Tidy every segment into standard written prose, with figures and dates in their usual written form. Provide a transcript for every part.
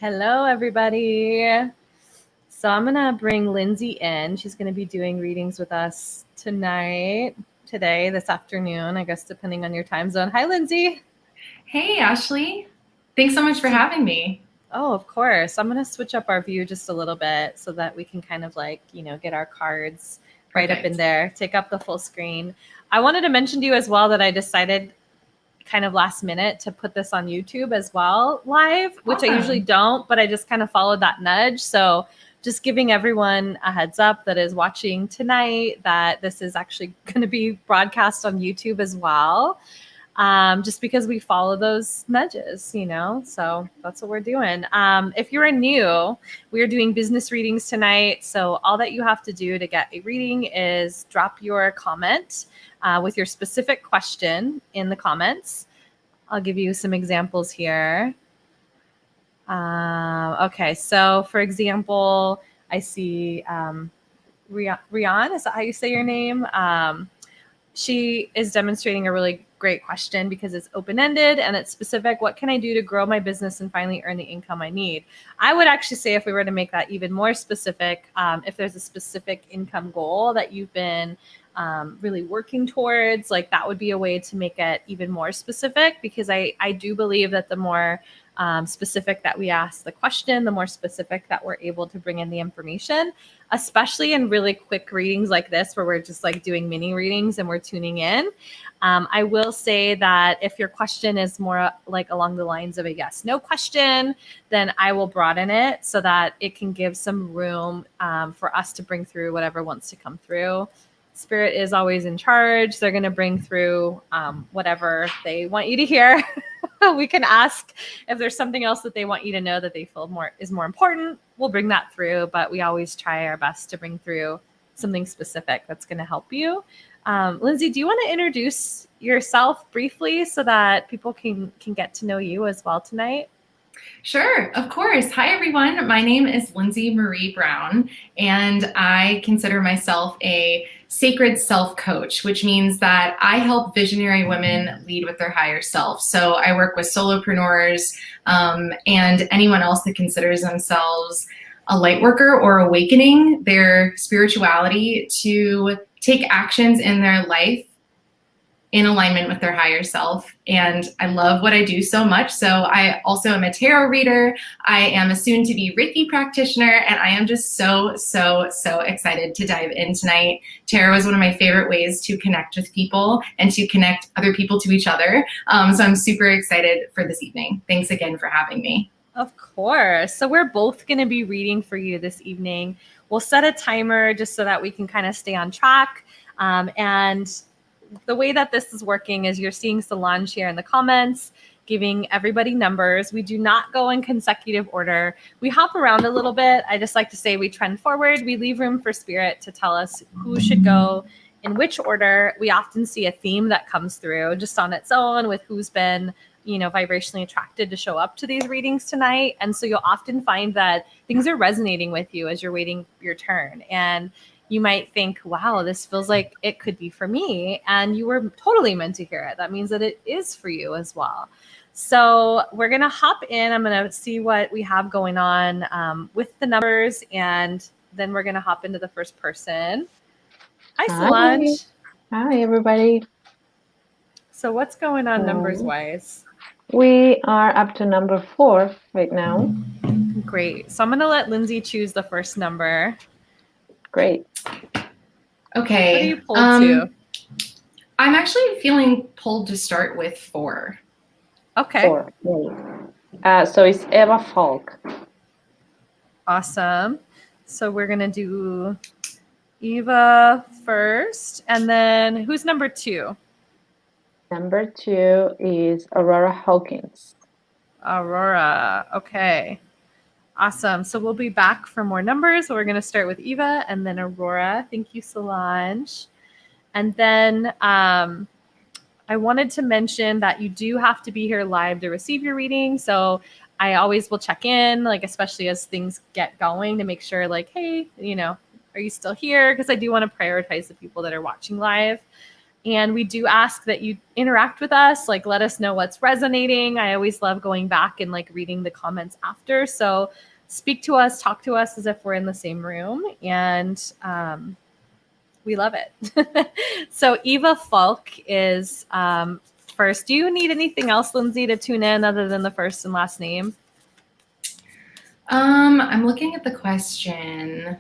Hello, everybody. So I'm going to bring Lyndsey in. She's going to be doing readings with us today, this afternoon, I guess, depending on your time zone. Hi, Lyndsey. Hey, Ashley. Thanks so much for having me. Oh, of course. I'm going to switch up our view just a little bit so that we can kind of get our cards right up in Perfect. there, take up the full screen. I wanted to mention to you as well that I decided kind of last minute to put this on YouTube as well live, which I usually Awesome. don't, but I just kind of followed that nudge. So just giving everyone a heads up that is watching tonight that this is actually going to be broadcast on YouTube as well. Just because we follow those nudges. So that's what we're doing. If you're new, we are doing business readings tonight. So all that you have to do to get a reading is drop your comment with your specific question in the comments. I'll give you some examples here. Okay, so for example, I see Rian, is that how you say your name? She is demonstrating a really great question because it's open-ended and it's specific. What can I do to grow my business and finally earn the income I need? I would actually say if we were to make that even more specific, if there's a specific income goal that you've been really working towards, like that would be a way to make it even more specific, because I do believe that the more specific that we ask the question, the more specific that we're able to bring in the information, especially in really quick readings like this, where we're just like doing mini readings and we're tuning in. I will say that if your question is more like along the lines of a yes, no question, then I will broaden it so that it can give some room for us to bring through whatever wants to come through. Spirit is always in charge. They're going to bring through whatever they want you to hear. We can ask if there's something else that they want you to know that they feel is more important. We'll bring that through, but we always try our best to bring through something specific that's going to help you. Lyndsey, do you want to introduce yourself briefly so that people can get to know you as well tonight? Sure, of course. Hi, everyone. My name is Lyndsey Marie Brown, and I consider myself a sacred self coach, which means that I help visionary women lead with their higher self. So I work with solopreneurs and anyone else that considers themselves a light worker or awakening their spirituality to take actions in their life in alignment with their higher self. And I love what I do so much. So I also am a tarot reader. I am a soon-to-be Reiki practitioner, and I am just so excited to dive in tonight. Tarot is one of my favorite ways to connect with people and to connect other people to each other. So I'm super excited for this evening. Thanks again for having me. Of course. So we're both going to be reading for you this evening. We'll set a timer just so that we can kind of stay on track. And the way that this is working is you're seeing Solange here in the comments, giving everybody numbers. We do not go in consecutive order. We hop around a little bit. I just like to say we trend forward. We leave room for spirit to tell us who should go in which order. We often see a theme that comes through just on its own with who's been vibrationally attracted to show up to these readings tonight. And so you'll often find that things are resonating with you as you're waiting your turn. And you might think, wow, this feels like it could be for me. And you were totally meant to hear it. That means that it is for you as well. So we're going to hop in. I'm going to see what we have going on with the numbers. And then we're going to hop into the first person. Hi, Solange. Hi, everybody. So what's going on numbers-wise? We are up to number 4 right now. Great. So I'm going to let Lyndsey choose the first number. Great. Okay. What are you pulled to? I'm actually feeling pulled to start with 4. Okay. 4. So it's Eva Falk. Awesome. So we're going to do Eva first. And then who's number 2? Number 2 is Aurora Hawkins. Aurora. Okay. Awesome. So we'll be back for more numbers. So we're going to start with Eva and then Aurora. Thank you, Solange. And then I wanted to mention that you do have to be here live to receive your reading. So I always will check in, like, especially as things get going, to make sure, like, hey, are you still here? Because I do want to prioritize the people that are watching live. And we do ask that you interact with us, like let us know what's resonating. I always love going back and like reading the comments after. So speak to us, talk to us as if we're in the same room. And we love it. So Eva Falk is first. Do you need anything else, Lyndsey, to tune in other than the first and last name? I'm looking at the question.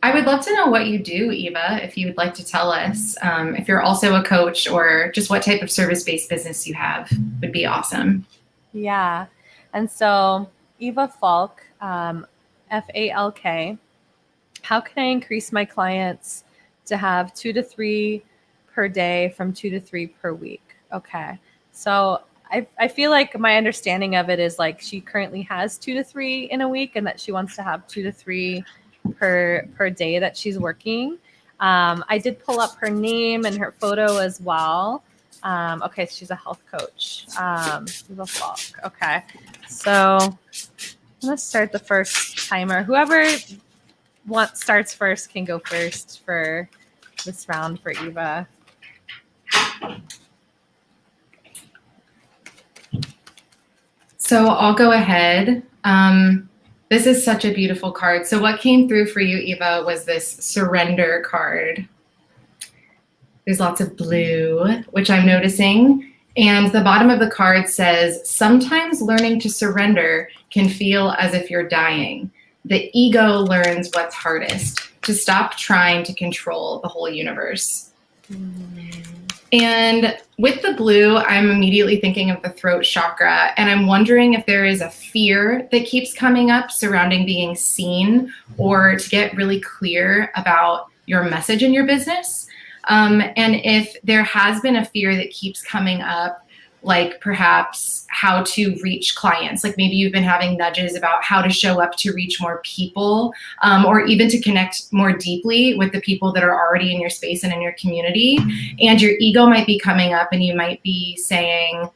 I would love to know what you do, Eva, if you would like to tell us. If you're also a coach or just what type of service-based business you have would be awesome. Yeah. And so Eva Falk, Falk, how can I increase my clients to have 2 to 3 per day from 2 to 3 per week? Okay. So I feel like my understanding of it is like she currently has 2 to 3 in a week and that she wants to have 2 to 3 per day that she's working. I did pull up her name and her photo as well. Okay, she's a health coach. Eva Falk. Okay, so I'm gonna start the first timer. Whoever starts first can go first for this round for Eva. So I'll go ahead. This is such a beautiful card. So what came through for you, Eva, was this surrender card. There's lots of blue, which I'm noticing. And the bottom of the card says, sometimes learning to surrender can feel as if you're dying. The ego learns what's hardest, to stop trying to control the whole universe. And with the blue, I'm immediately thinking of the throat chakra, and I'm wondering if there is a fear that keeps coming up surrounding being seen or to get really clear about your message in your business. And if there has been a fear that keeps coming up, like perhaps how to reach clients, like maybe you've been having nudges about how to show up to reach more people, or even to connect more deeply with the people that are already in your space and in your community. And your ego might be coming up and you might be saying,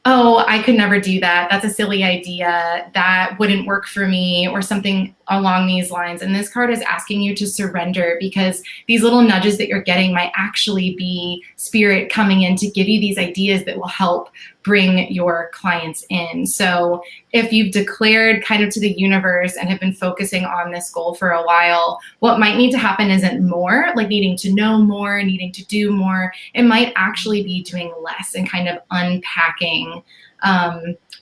oh, I could never do that. That's a silly idea. That wouldn't work for me, or something along these lines. And this card is asking you to surrender, because these little nudges that you're getting might actually be spirit coming in to give you these ideas that will help bring your clients in. So if you've declared kind of to the universe and have been focusing on this goal for a while, what might need to happen isn't more, like needing to know more, needing to do more. It might actually be doing less and kind of unpacking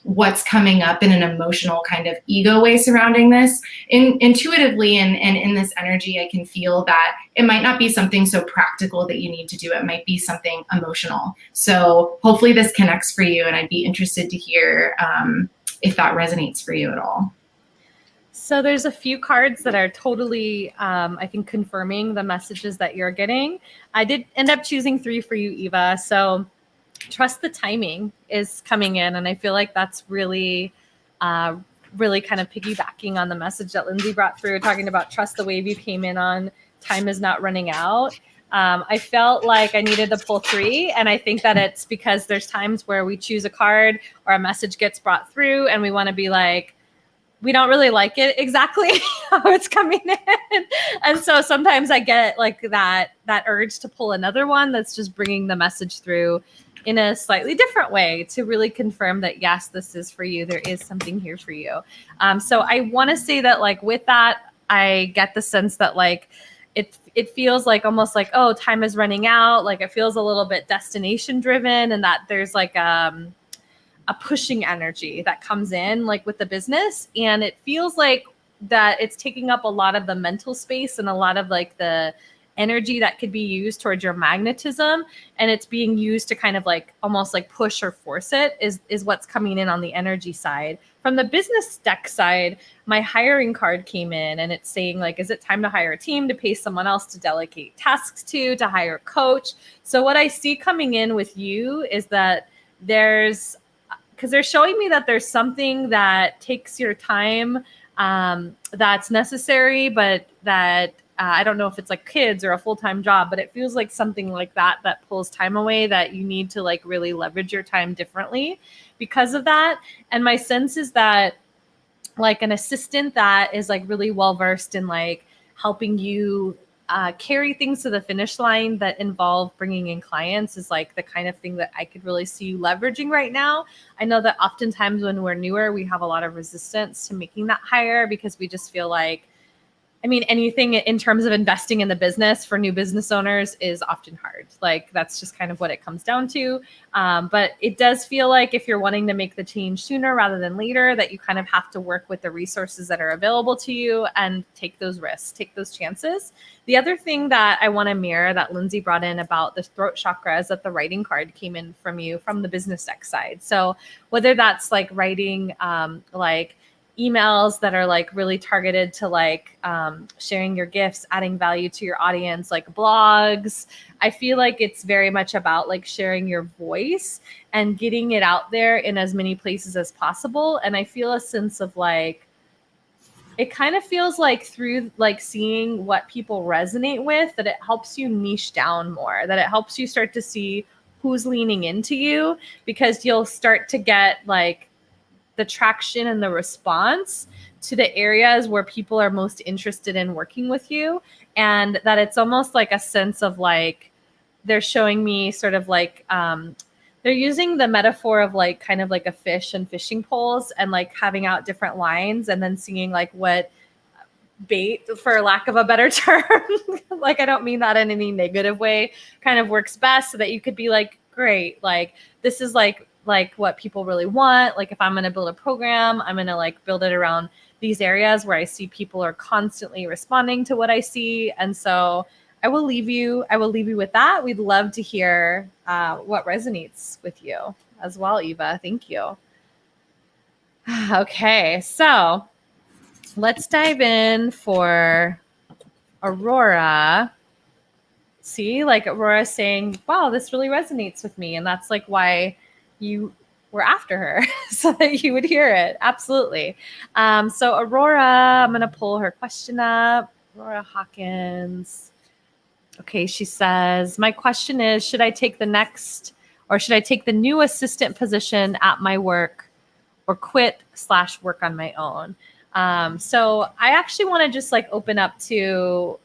what's coming up in an emotional kind of ego way surrounding this. Intuitively and in this energy, I can feel that it might not be something so practical that you need to do. It might be something emotional. So hopefully this connects for you, and I'd be interested to hear if that resonates for you at all. So there's a few cards that are totally, I think, confirming the messages that you're getting. I did end up choosing 3 for you, Eva. So trust the timing is coming in. And I feel like that's really, really kind of piggybacking on the message that Lyndsey brought through, talking about trust the wave you came in on. Time is not running out. I felt like I needed to pull 3. And I think that it's because there's times where we choose a card or a message gets brought through and we want to be like, we don't really like it exactly how it's coming in. And so sometimes I get like that urge to pull another one that's just bringing the message through in a slightly different way to really confirm that, yes, this is for you. There is something here for you. So I want to say that like with that, I get the sense that like it feels like almost like, oh, time is running out. Like it feels a little bit destination driven, and that there's like a pushing energy that comes in like with the business. And it feels like that it's taking up a lot of the mental space and a lot of like the energy that could be used towards your magnetism, and it's being used to kind of like almost like push or force it is what's coming in on the energy side. From the business deck side, my hiring card came in and it's saying like, is it time to hire a team, to pay someone else to delegate tasks to hire a coach? So what I see coming in with you is that because they're showing me that there's something that takes your time, that's necessary, but that I don't know if it's like kids or a full-time job, but it feels like something like that pulls time away, that you need to like really leverage your time differently because of that. And my sense is that like an assistant that is like really well-versed in like helping you carry things to the finish line that involve bringing in clients is like the kind of thing that I could really see you leveraging right now. I know that oftentimes when we're newer, we have a lot of resistance to making that hire because we just feel like, I mean, anything in terms of investing in the business for new business owners is often hard. Like that's just kind of what it comes down to. But it does feel like if you're wanting to make the change sooner rather than later, that you kind of have to work with the resources that are available to you and take those risks, take those chances. The other thing that I want to mirror that Lyndsey brought in about the throat chakra is that the writing card came in from you from the business deck side. So whether that's like writing like emails that are like really targeted to like sharing your gifts, adding value to your audience, like blogs. I feel like it's very much about like sharing your voice and getting it out there in as many places as possible. And I feel a sense of like, it kind of feels like through like seeing what people resonate with, that it helps you niche down more, that it helps you start to see who's leaning into you, because you'll start to get like the traction and the response to the areas where people are most interested in working with you. And that it's almost like a sense of like, they're showing me sort of like, they're using the metaphor of like kind of like a fish and fishing poles and like having out different lines and then seeing like what bait, for lack of a better term, like I don't mean that in any negative way, kind of works best, so that you could be like, great, like this is like what people really want. Like if I'm going to build a program, I'm going to like build it around these areas where I see people are constantly responding to what I see. And so I will leave you with that. We'd love to hear what resonates with you as well, Eva. Thank you. Okay, so let's dive in for Aurora. See, like Aurora saying, wow, this really resonates with me. And that's like why you were after her, so that you would hear it. Absolutely. So Aurora, I'm going to pull her question up. Aurora Hawkins. Okay, she says, my question is, should I take the new assistant position at my work or quit/work on my own? So I actually want to just like open up to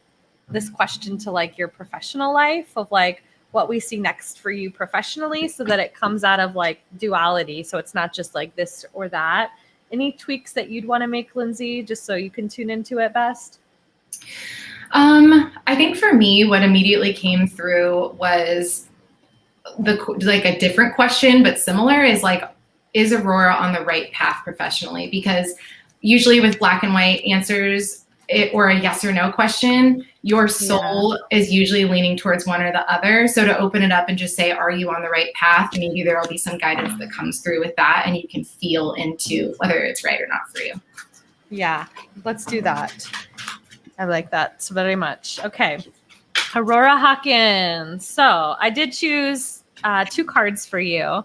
this question to like your professional life of like what we see next for you professionally, so that it comes out of like duality. So it's not just like this or that. Any tweaks that you'd want to make, Lyndsey, just so you can tune into it best? I think for me, what immediately came through was like a different question, but similar, is like, is Aurora on the right path professionally? Because usually with black and white answers or a yes or no question, your soul is usually leaning towards one or the other. So to open it up and just say, are you on the right path? Maybe there'll be some guidance that comes through with that, and you can feel into whether it's right or not for you. Yeah, let's do that. I like that so very much. Okay, Aurora Hawkins. So I did choose 2 cards for you.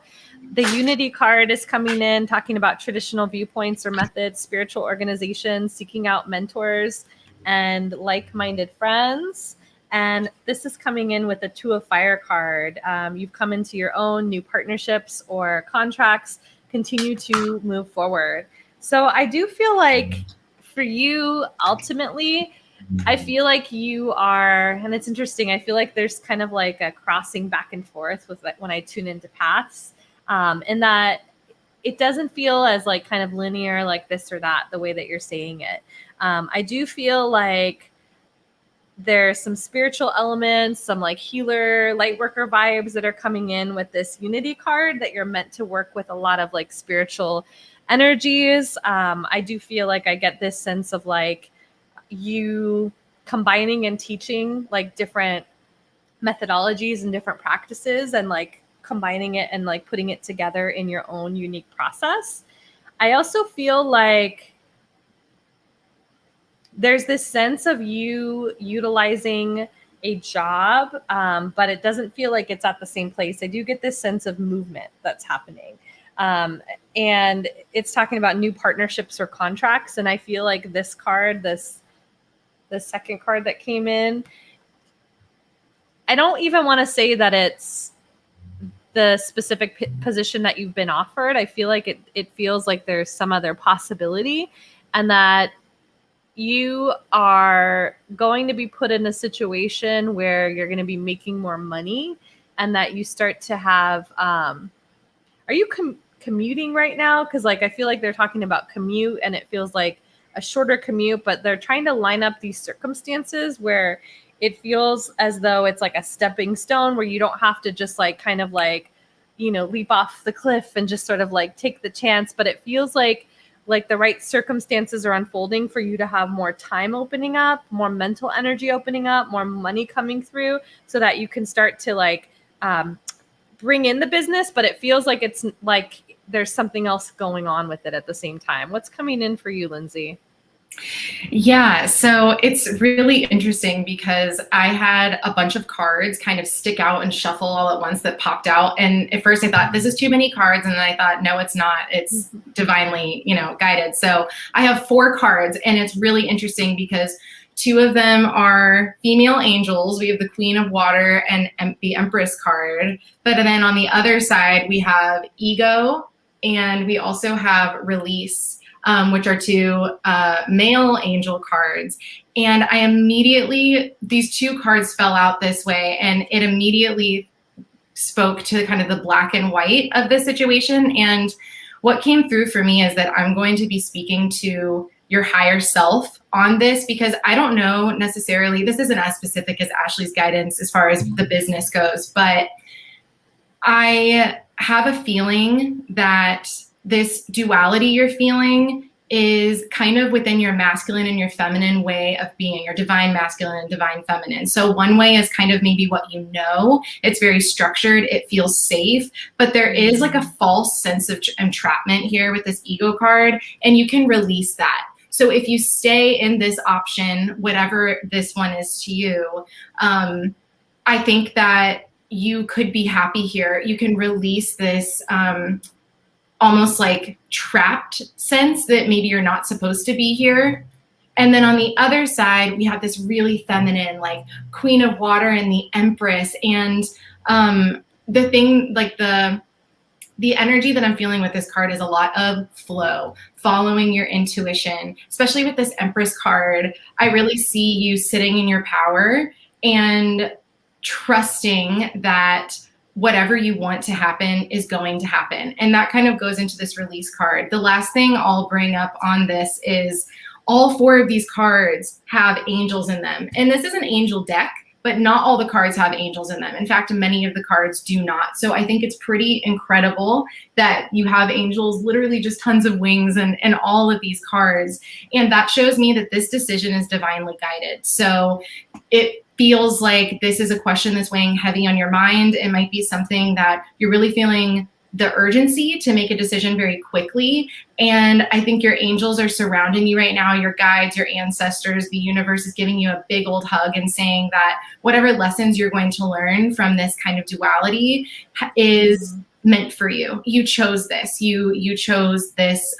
The Unity card is coming in, talking about traditional viewpoints or methods, spiritual organizations, seeking out mentors and like-minded friends. And this is coming in with the 2 of Fire card. You've come into your own new partnerships or contracts, continue to move forward. So I do feel like for you, ultimately, I feel like you are, and it's interesting, I feel like there's kind of like a crossing back and forth with like when I tune into paths, in that it doesn't feel as like kind of linear, like this or that, the way that you're saying it. I do feel like there's some spiritual elements, some like healer, light worker vibes that are coming in with this Unity card, that you're meant to work with a lot of like spiritual energies. I do feel like I get this sense of like you combining and teaching like different methodologies and different practices, and like combining it and like putting it together in your own unique process. I also feel like there's this sense of you utilizing a job, but it doesn't feel like it's at the same place. I do get this sense of movement that's happening. And it's talking about new partnerships or contracts. And I feel like this card, the second card that came in, I don't even want to say that it's the specific position that you've been offered. I feel like it feels like there's some other possibility, and that you are going to be put in a situation where you're going to be making more money, and that you start to have, are you commuting right now? Because like I feel like they're talking about commute, and it feels like a shorter commute, but they're trying to line up these circumstances where it feels as though it's like a stepping stone where you don't have to just like kind of like, leap off the cliff and just sort of like take the chance, but it feels like the right circumstances are unfolding for you to have more time opening up, more mental energy opening up, more money coming through, so that you can start to like bring in the business, but it feels like it's like there's something else going on with it at the same time. What's coming in for you, Lyndsey? Yeah, so it's really interesting because I had a bunch of cards kind of stick out and shuffle all at once that popped out. And at first I thought, this is too many cards. And then I thought, no, it's not. It's divinely, guided. So I have 4 cards, and it's really interesting because 2 of them are female angels. We have the Queen of Water and the Empress card. But then on the other side, we have ego, and we also have release. Which are 2 male angel cards. And I immediately, these 2 cards fell out this way, and it immediately spoke to kind of the black and white of this situation. And what came through for me is that I'm going to be speaking to your higher self on this, because I don't know necessarily, this isn't as specific as Ashley's guidance as far as the business goes, but I have a feeling that this duality you're feeling is kind of within your masculine and your feminine way of being, your divine masculine and divine feminine. So one way is kind of maybe what you know. It's very structured. It feels safe. But there is like a false sense of entrapment here with this ego card, and you can release that. So if you stay in this option, whatever this one is to you, I think that you could be happy here. You can release this almost like trapped sense that maybe you're not supposed to be here. And then on the other side, we have this really feminine, like Queen of Water and the Empress. And the thing, like the energy that I'm feeling with this card is a lot of flow, following your intuition, especially with this Empress card. I really see you sitting in your power and trusting that whatever you want to happen is going to happen. And that kind of goes into this release card. The last thing I'll bring up on this is all 4 of these cards have angels in them. And this is an angel deck, but not all the cards have angels in them. In fact, many of the cards do not. So I think it's pretty incredible that you have angels, literally just tons of wings and all of these cards. And that shows me that this decision is divinely guided. So it feels like this is a question that's weighing heavy on your mind. It might be something that you're really feeling the urgency to make a decision very quickly. And I think your angels are surrounding you right now, your guides, your ancestors, the universe is giving you a big old hug and saying that whatever lessons you're going to learn from this kind of duality is meant for you. You chose this. You chose this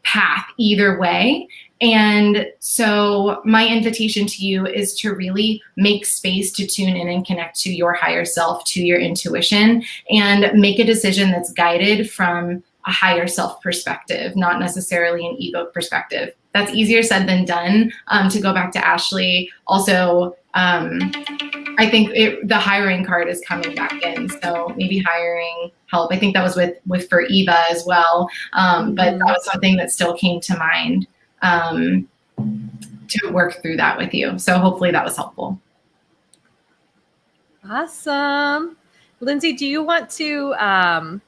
path either way. And so my invitation to you is to really make space to tune in and connect to your higher self, to your intuition, and make a decision that's guided from a higher self perspective, not necessarily an ego perspective. That's easier said than done. To go back to Ashley, also, I think the hiring card is coming back in. So maybe hiring help. I think that was with for Eva as well. But that was something that still came to mind. To work through that with you. So hopefully that was helpful. Awesome. Lyndsey, do you want to, well,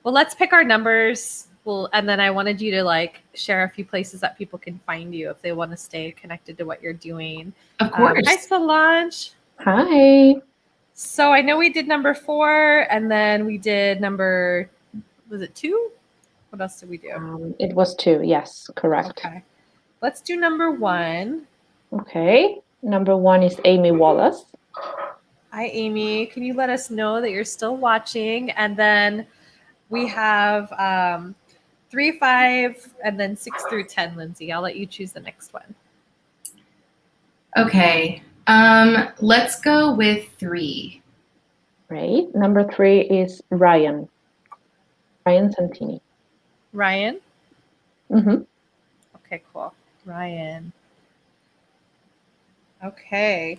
let's pick our numbers. And then I wanted you to like share a few places that people can find you if they want to stay connected to what you're doing. Of course. Hi, Solange. Hi. So I know we did number 4, and then we did number, was it 2? What else did we do? It was 2. Yes, correct. Okay. Let's do number 1. Okay. Number 1 is Amy Wallace. Hi, Amy. Can you let us know that you're still watching? And then we have 3, 5, and then 6 through 10, Lyndsey. I'll let you choose the next one. Okay. Let's go with 3. Right. Number 3 is Ryan Santini. Ryan? Mm-hmm. Okay, cool. Ryan. Okay.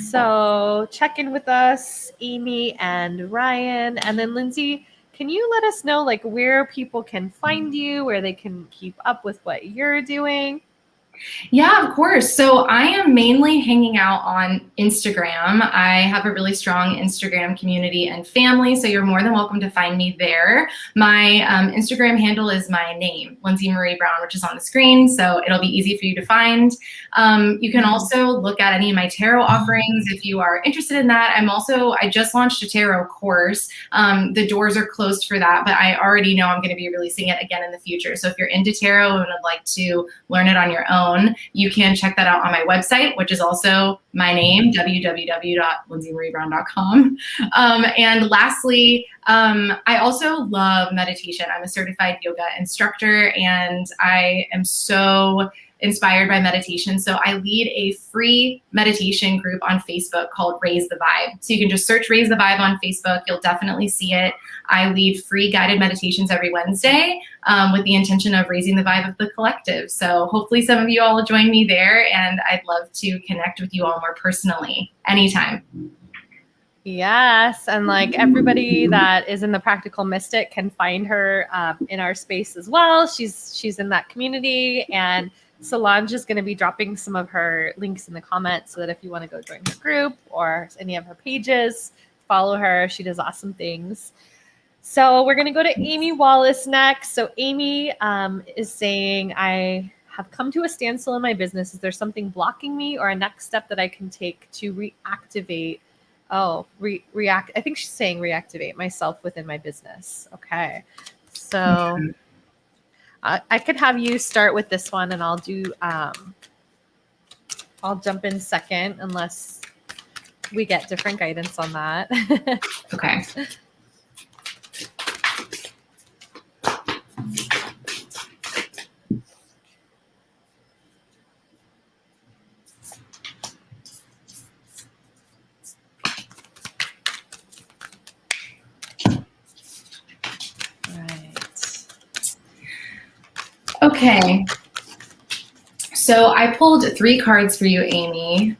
So check in with us, Amy and Ryan. And then Lyndsey, can you let us know like where people can find you, where they can keep up with what you're doing? Yeah, of course. So I am mainly hanging out on Instagram. I have a really strong Instagram community and family, so you're more than welcome to find me there. My Instagram handle is my name, Lyndsey Marie Brown, which is on the screen, so it'll be easy for you to find. You can also look at any of my tarot offerings if you are interested in that. I just launched a tarot course. The doors are closed for that, but I already know I'm going to be releasing it again in the future. So if you're into tarot and would like to learn it on your own, you can check that out on my website, which is also my name, www.lyndseymariebrown.com. And lastly, I also love meditation. I'm a certified yoga instructor, and I am so inspired by meditation. So I lead a free meditation group on Facebook called Raise the Vibe. So you can just search Raise the Vibe on Facebook. You'll definitely see it. I lead free guided meditations every Wednesday with the intention of raising the vibe of the collective. So hopefully some of you all will join me there, and I'd love to connect with you all more personally anytime. Yes, and like everybody that is in the Practical Mystic can find her in our space as well. She's in that community, and Solange is going to be dropping some of her links in the comments so that if you want to go join her group or any of her pages, follow her. She does awesome things. So we're going to go to Amy Wallace next. So Amy is saying, I have come to a standstill in my business. Is there something blocking me or a next step that I can take to reactivate? I think she's saying reactivate myself within my business. Okay. So I could have you start with this one, and I'll jump in second unless we get different guidance on that. Okay. Okay, so I pulled 3 cards for you, Amy,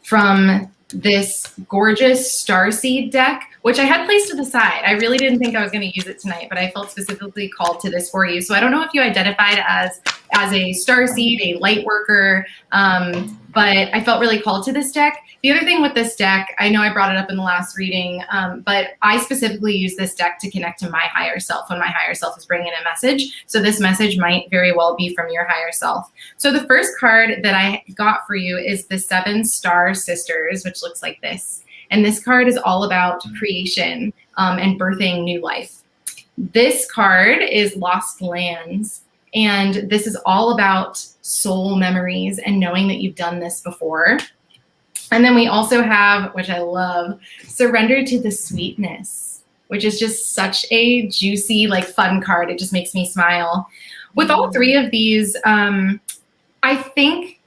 from this gorgeous starseed deck, which I had placed to the side. I really didn't think I was going to use it tonight, but I felt specifically called to this for you. So I don't know if you identified as a starseed, a light worker, but I felt really called to this deck. The other thing with this deck, I know I brought it up in the last reading, but I specifically use this deck to connect to my higher self when my higher self is bringing a message. So this message might very well be from your higher self. So the first card that I got for you is the 7 Star Sisters, which looks like this. And this card is all about creation and birthing new life. This card is Lost Lands. And this is all about soul memories and knowing that you've done this before. And then we also have, which I love, Surrender to the Sweetness, which is just such a juicy, like fun card. It just makes me smile. With all 3 of these, I think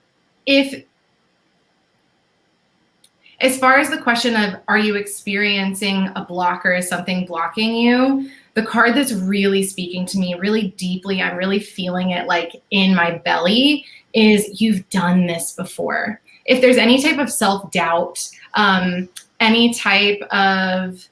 as far as the question of are you experiencing a block or is something blocking you, the card that's really speaking to me really deeply, I'm really feeling it like in my belly, is you've done this before. If there's any type of self-doubt, any type of,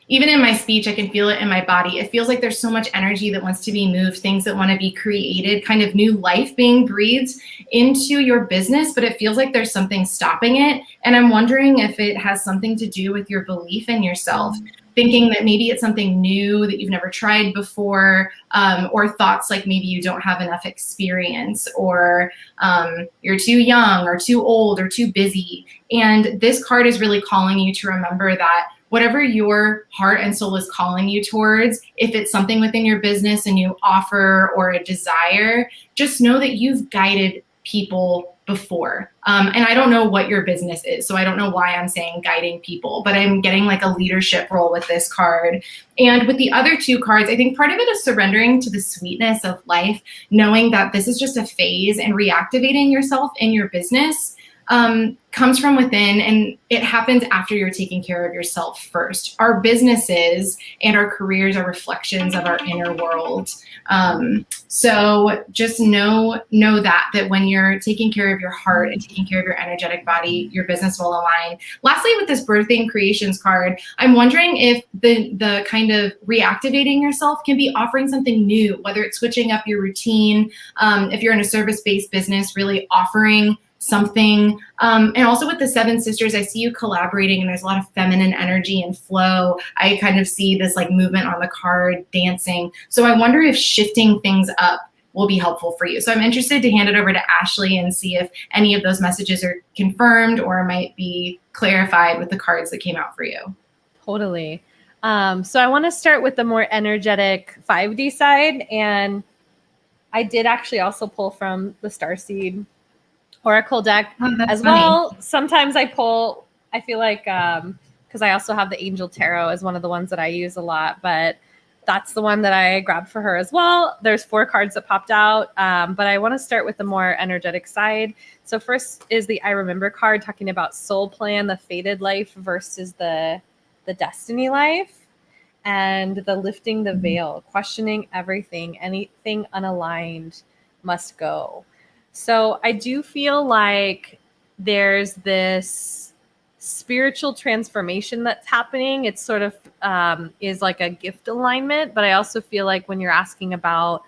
even in my speech, I can feel it in my body. It feels like there's so much energy that wants to be moved, things that want to be created, kind of new life being breathed into your business, but it feels like there's something stopping it. And I'm wondering if it has something to do with your belief in yourself, thinking that maybe it's something new that you've never tried before, or thoughts like maybe you don't have enough experience, or you're too young or too old or too busy. And this card is really calling you to remember that whatever your heart and soul is calling you towards, if it's something within your business and you offer or a desire, just know that you've guided people before. And I don't know what your business is, so I don't know why I'm saying guiding people, but I'm getting like a leadership role with this card. And with the other 2 cards, I think part of it is surrendering to the sweetness of life, knowing that this is just a phase and reactivating yourself in your business. comes from within, and it happens after you're taking care of yourself first. Our businesses and our careers are reflections of our inner world. So just know that when you're taking care of your heart and taking care of your energetic body, your business will align. Lastly, with this birthing creations card, I'm wondering if the kind of reactivating yourself can be offering something new, whether it's switching up your routine, if you're in a service-based business, really offering something. And also with the Seven Sisters, I see you collaborating, and there's a lot of feminine energy and flow. I kind of see this like movement on the card, dancing. So I wonder if shifting things up will be helpful for you. So I'm interested to hand it over to Ashley and see if any of those messages are confirmed or might be clarified with the cards that came out for you. Totally. So I want to start with the more energetic 5D side. And I did actually also pull from the Starseed Oracle deck as funny. well. Sometimes I pull, I feel like, because I also have the Angel Tarot as one of the ones that I use a lot, but that's the one that I grabbed for her as well. There's 4 cards that popped out, but I want to start with the more energetic side. So first is the I Remember card, talking about soul plan, the fated life versus the destiny life, and the lifting the veil, questioning everything, anything unaligned must go. So I do feel like there's this spiritual transformation that's happening. It's sort of is like a gift alignment, but I also feel like when you're asking about,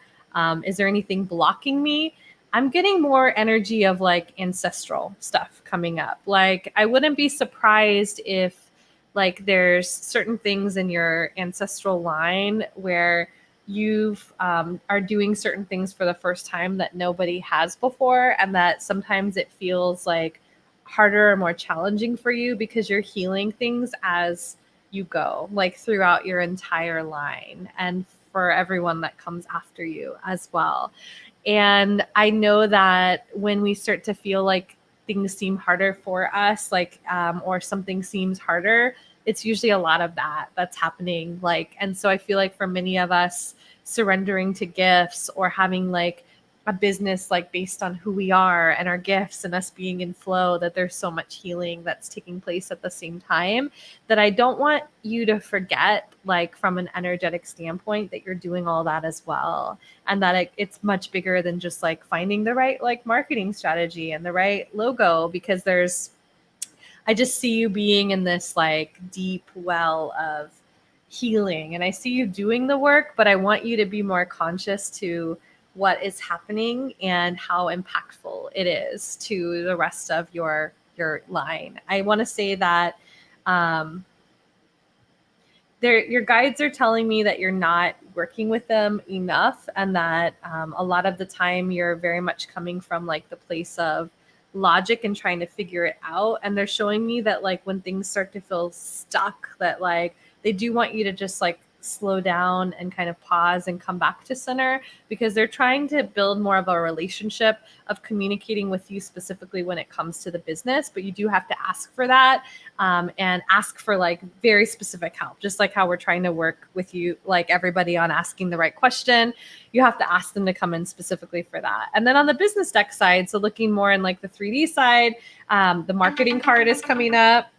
is there anything blocking me? I'm getting more energy of like ancestral stuff coming up. Like I wouldn't be surprised if like there's certain things in your ancestral line where you've are doing certain things for the first time that nobody has before, and that sometimes it feels like harder or more challenging for you because you're healing things as you go, like throughout your entire line and for everyone that comes after you as well. And I know that when we start to feel like things seem harder for us, like or something seems harder, it's usually a lot of that that's happening. Like, and so I feel like for many of us, surrendering to gifts or having like a business like based on who we are and our gifts and us being in flow, that there's so much healing that's taking place at the same time, that I don't want you to forget, like from an energetic standpoint, that you're doing all that as well, and that it's much bigger than just like finding the right like marketing strategy and the right logo, because I just see you being in this like deep well of healing, and I see you doing the work, but I want you to be more conscious to what is happening and how impactful it is to the rest of your line. I want to say that your guides are telling me that you're not working with them enough, and that a lot of the time you're very much coming from like the place of logic and trying to figure it out. And they're showing me that like when things start to feel stuck, that like they do want you to just like slow down and kind of pause and come back to center, because they're trying to build more of a relationship of communicating with you specifically when it comes to the business. But you do have to ask for that, and ask for like very specific help, just like how we're trying to work with you, like everybody, on asking the right question. You have to ask them to come in specifically for that. And then on the business deck side, so looking more in like the 3D side, the marketing card is coming up.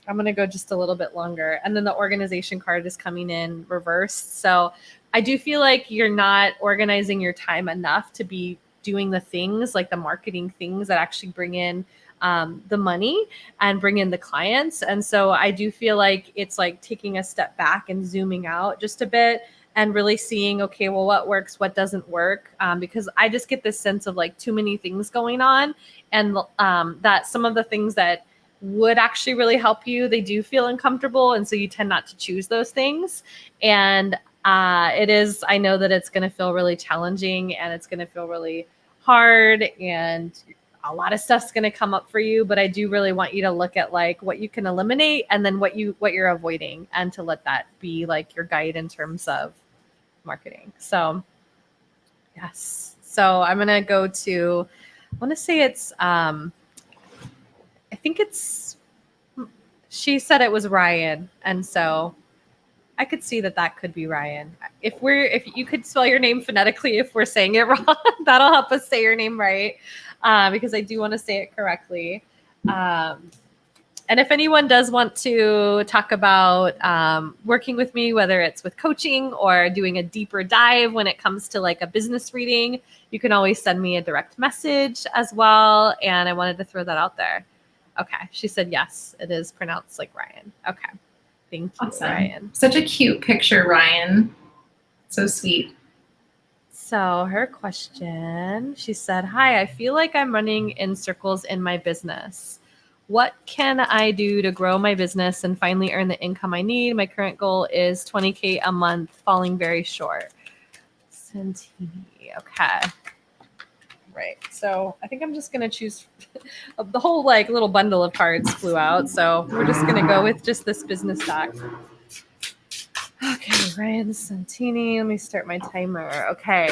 I'm going to go just a little bit longer. And then the organization card is coming in reversed. So I do feel like you're not organizing your time enough to be doing the things, like the marketing things that actually bring in the money and bring in the clients. And so I do feel like it's like taking a step back and zooming out just a bit and really seeing, okay, well, what works, what doesn't work? Because I just get this sense of like too many things going on, and that some of the things that would actually really help you, they do feel uncomfortable. And so you tend not to choose those things. And I know that it's going to feel really challenging, and it's going to feel really hard, and a lot of stuff's going to come up for you. But I do really want you to look at like what you can eliminate, and then what you're avoiding, and to let that be like your guide in terms of marketing. So yes. So I'm going to go to, I want to say it's, I think she said it was Ryan. And so I could see that could be Ryan. If you could spell your name phonetically, if we're saying it wrong, that'll help us say your name right, because I do want to say it correctly. And if anyone does want to talk about working with me, whether it's with coaching or doing a deeper dive when it comes to like a business reading, you can always send me a direct message as well. And I wanted to throw that out there. Okay. She said, yes, it is pronounced like Ryan. Okay. Thank you, Awesome. Ryan. Such a cute picture, Ryan. So sweet. So her question, she said, hi, I feel like I'm running in circles in my business. What can I do to grow my business and finally earn the income I need? My current goal is 20K a month, falling very short. Santini. Okay. Right. So I think I'm just going to choose the whole like little bundle of cards flew out. So we're just going to go with just this business doc. Okay. Ryan Santini. Let me start my timer. Okay.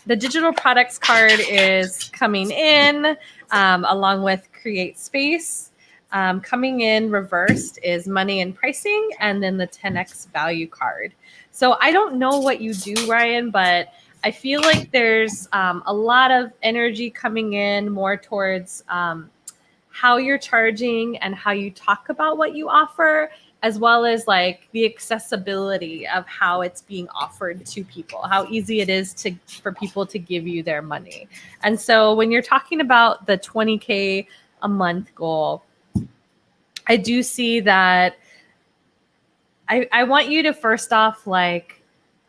The digital products card is coming in along with create space. Coming in reversed is money and pricing, and then the 10x value card. So I don't know what you do, Ryan, but I feel like there's a lot of energy coming in more towards how you're charging and how you talk about what you offer, as well as like the accessibility of how it's being offered to people, how easy it is for people to give you their money. And so when you're talking about the 20K a month goal, I do see that I want you to first off, like,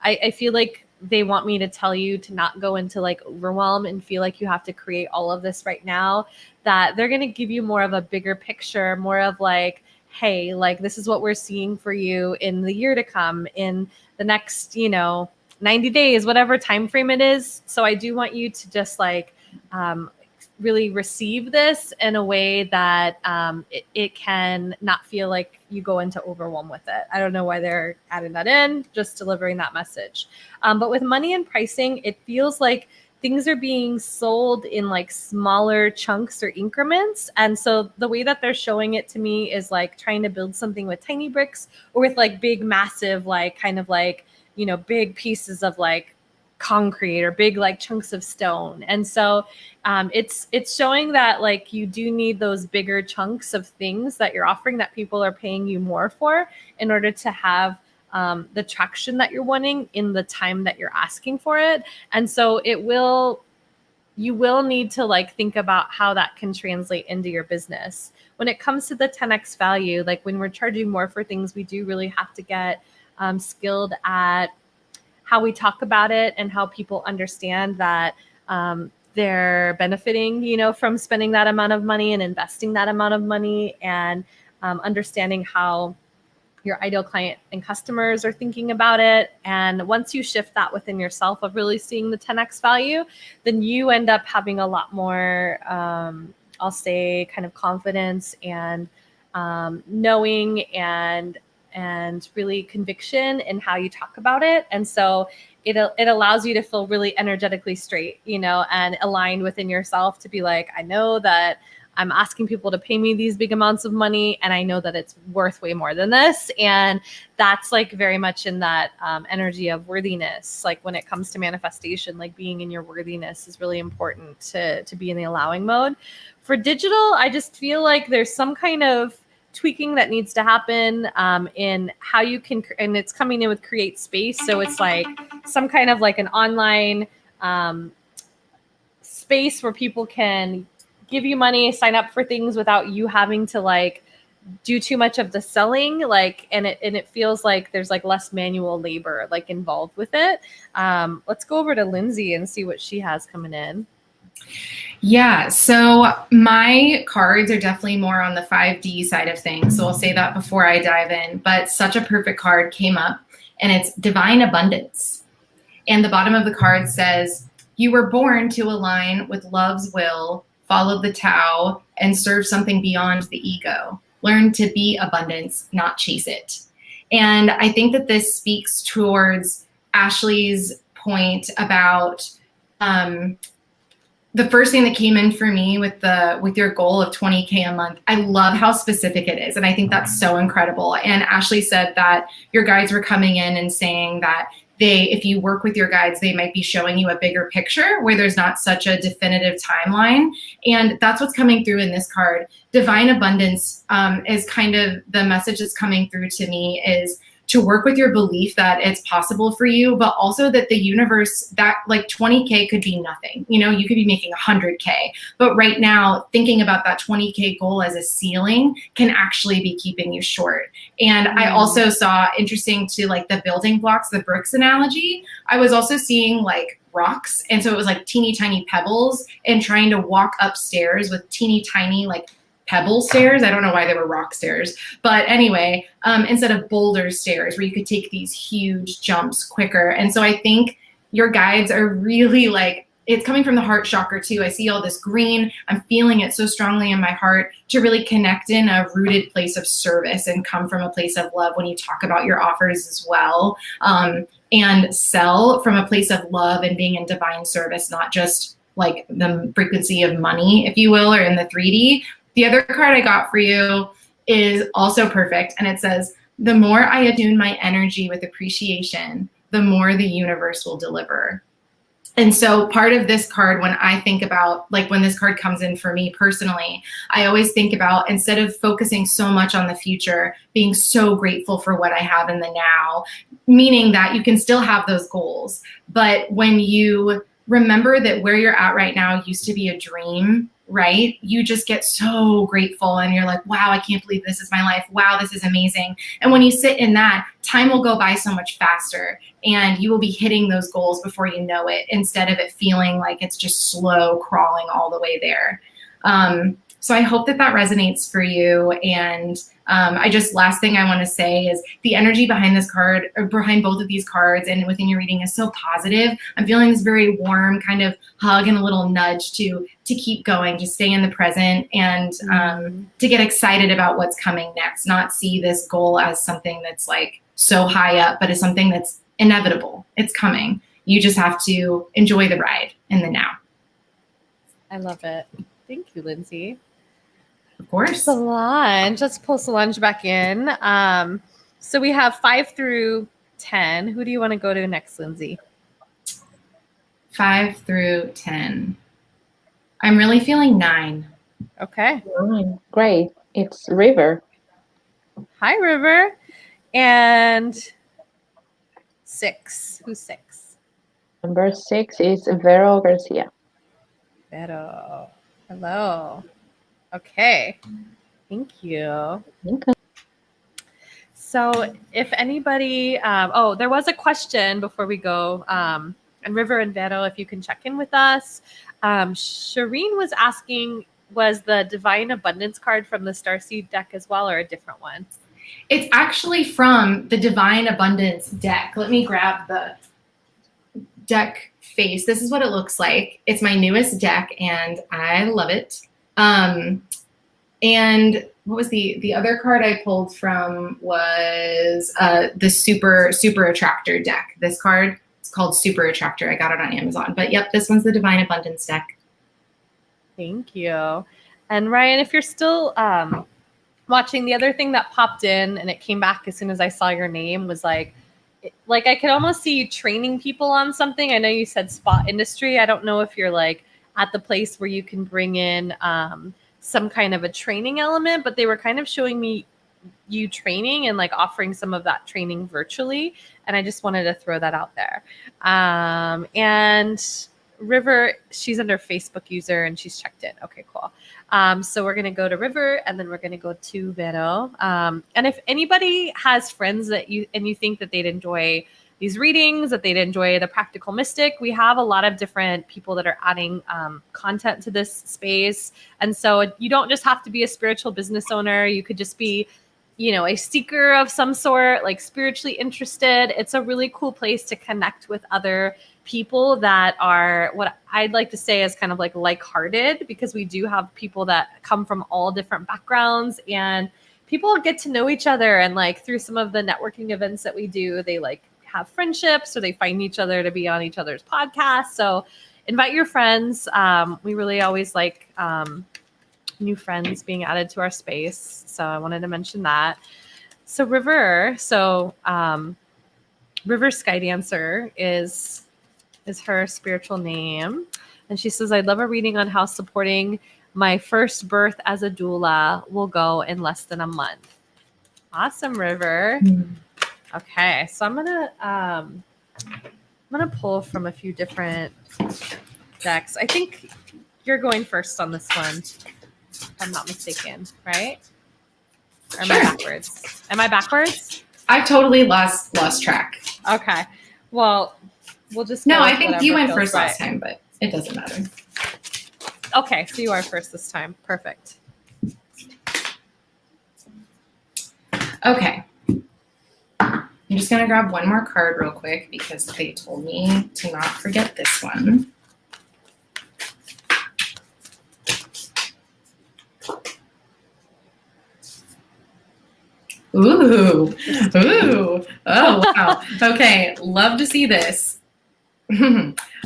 I feel like they want me to tell you to not go into like overwhelm and feel like you have to create all of this right now, that they're going to give you more of a bigger picture, more of like, hey, like this is what we're seeing for you in the year to come, in the next, 90 days, whatever time frame it is. So I do want you to just like really receive this in a way that it can not feel like you go into overwhelm with it. I don't know why they're adding that in, just delivering that message. But with money and pricing, it feels like things are being sold in like smaller chunks or increments. And so the way that they're showing it to me is like trying to build something with tiny bricks or with like big, massive, like kind of like, big pieces of like concrete or big like chunks of stone. And so it's showing that like you do need those bigger chunks of things that you're offering that people are paying you more for in order to have the traction that you're wanting in the time that you're asking for it. And so you will need to like think about how that can translate into your business. When it comes to the 10x value, like when we're charging more for things, we do really have to get skilled at how we talk about it and how people understand that they're benefiting, from spending that amount of money and investing that amount of money, and understanding how your ideal client and customers are thinking about it. And once you shift that within yourself of really seeing the 10x value, then you end up having a lot more, I'll say, kind of confidence and knowing and really conviction in how you talk about it. And so it allows you to feel really energetically straight, and aligned within yourself to be like, I know that I'm asking people to pay me these big amounts of money, and I know that it's worth way more than this. And that's like very much in that energy of worthiness. Like when it comes to manifestation, like being in your worthiness is really important to be in the allowing mode. For digital, I just feel like there's some kind of tweaking that needs to happen in how you can, and it's coming in with create space. So it's like some kind of like an online space where people can give you money, sign up for things without you having to like do too much of the selling, like, and it feels like there's like less manual labor like involved with it. Let's go over to Lyndsey and see what she has coming in. Yeah, so my cards are definitely more on the 5D side of things. So I'll say that before I dive in, but such a perfect card came up, and it's divine abundance. And the bottom of the card says, you were born to align with love's will, follow the Tao, and serve something beyond the ego. Learn to be abundance, not chase it. And I think that this speaks towards Ashley's point about the first thing that came in for me with your goal of 20K a month, I love how specific it is. And I think that's so incredible. And Ashley said that your guides were coming in and saying that if you work with your guides, they might be showing you a bigger picture where there's not such a definitive timeline. And that's what's coming through in this card. Divine abundance is kind of the message that's coming through to me, is to work with your belief that it's possible for you, but also that the universe, that like 20K could be nothing. You know, you could be making 100K, but right now thinking about that 20K goal as a ceiling can actually be keeping you short. And I also saw, interesting to like the building blocks, the bricks analogy, I was also seeing like rocks. And so it was like teeny tiny pebbles, and trying to walk upstairs with teeny tiny like pebble stairs. I don't know why they were rock stairs, but anyway, instead of boulder stairs where you could take these huge jumps quicker. And so I think your guides are really like, it's coming from the heart chakra too. I see all this green. I'm feeling it so strongly in my heart to really connect in a rooted place of service and come from a place of love when you talk about your offers as well. And sell from a place of love and being in divine service, not just like the frequency of money, if you will, or in the 3D. The other card I got for you is also perfect. And it says, the more I attune my energy with appreciation, the more the universe will deliver. And so part of this card, when I think about, like when this card comes in for me personally, I always think about, instead of focusing so much on the future, being so grateful for what I have in the now, meaning that you can still have those goals. But when you remember that where you're at right now used to be a dream, right? You just get so grateful and you're like, wow, I can't believe this is my life. Wow, this is amazing. And when you sit in that, time will go by so much faster and you will be hitting those goals before you know it, instead of it feeling like it's just slow crawling all the way there. So I hope that resonates for you. And last thing I want to say is the energy behind this card, or behind both of these cards and within your reading, is so positive. I'm feeling this very warm kind of hug and a little nudge to keep going, to stay in the present, and to get excited about what's coming next, not see this goal as something that's like so high up, but as something that's inevitable. It's coming. You just have to enjoy the ride in the now. I love it. Thank you, Lyndsey. Of course. Solange. Let's pull Solange back in. So we have 5 through 10. Who do you want to go to next, Lyndsey? 5 through 10. I'm really feeling 9. Okay. 9. Great. It's River. Hi, River. And 6. Who's 6? Number 6 is Vero Garcia. Vero. Hello. Okay. Thank you. Okay. So if anybody, there was a question before we go. And River and Vero, if you can check in with us. Shireen was asking, was the Divine Abundance card from the Starseed deck as well, or a different one? It's actually from the Divine Abundance deck. Let me grab the deck face. This is what it looks like. It's my newest deck and I love it. And what was the other card I pulled from was the Super Attractor deck. This card, it's called Super Attractor. I got it on Amazon. But yep, this one's the Divine Abundance deck. Thank you. And Ryan, if you're still watching, the other thing that popped in and it came back as soon as I saw your name was like I could almost see you training people on something. I know you said spot industry. I don't know if you're like at the place where you can bring in some kind of a training element, but they were kind of showing me you training and like offering some of that training virtually. And I just wanted to throw that out there. And River, she's under Facebook user and she's checked in. Okay, cool. So we're going to go to River and then we're going to go to Vero. And if anybody has friends that you think that they'd enjoy these readings, that they'd enjoy the Practical Mystic, we have a lot of different people that are adding content to this space. And so you don't just have to be a spiritual business owner. You could just be, a seeker of some sort, like spiritually interested. It's a really cool place to connect with other people that are what I'd like to say is kind of like-hearted, because we do have people that come from all different backgrounds and people get to know each other. And like through some of the networking events that we do, they like have friendships or they find each other to be on each other's podcasts. So invite your friends. We really always like new friends being added to our space. So I wanted to mention that. So River Sky Dancer is her spiritual name. And she says, I'd love a reading on how supporting my first birth as a doula will go in less than a month. Awesome, River. Okay, so I'm gonna pull from a few different decks. I think you're going first on this one, if I'm not mistaken, right? Or am I backwards? Am I backwards? I've totally lost track. Okay. Well, we'll just No, go with I think whatever you went feels first right. last time, but it doesn't matter. Okay, so you are first this time. Perfect. Okay. I'm just going to grab one more card real quick because they told me to not forget this one. Ooh. Oh, wow. Okay, love to see this.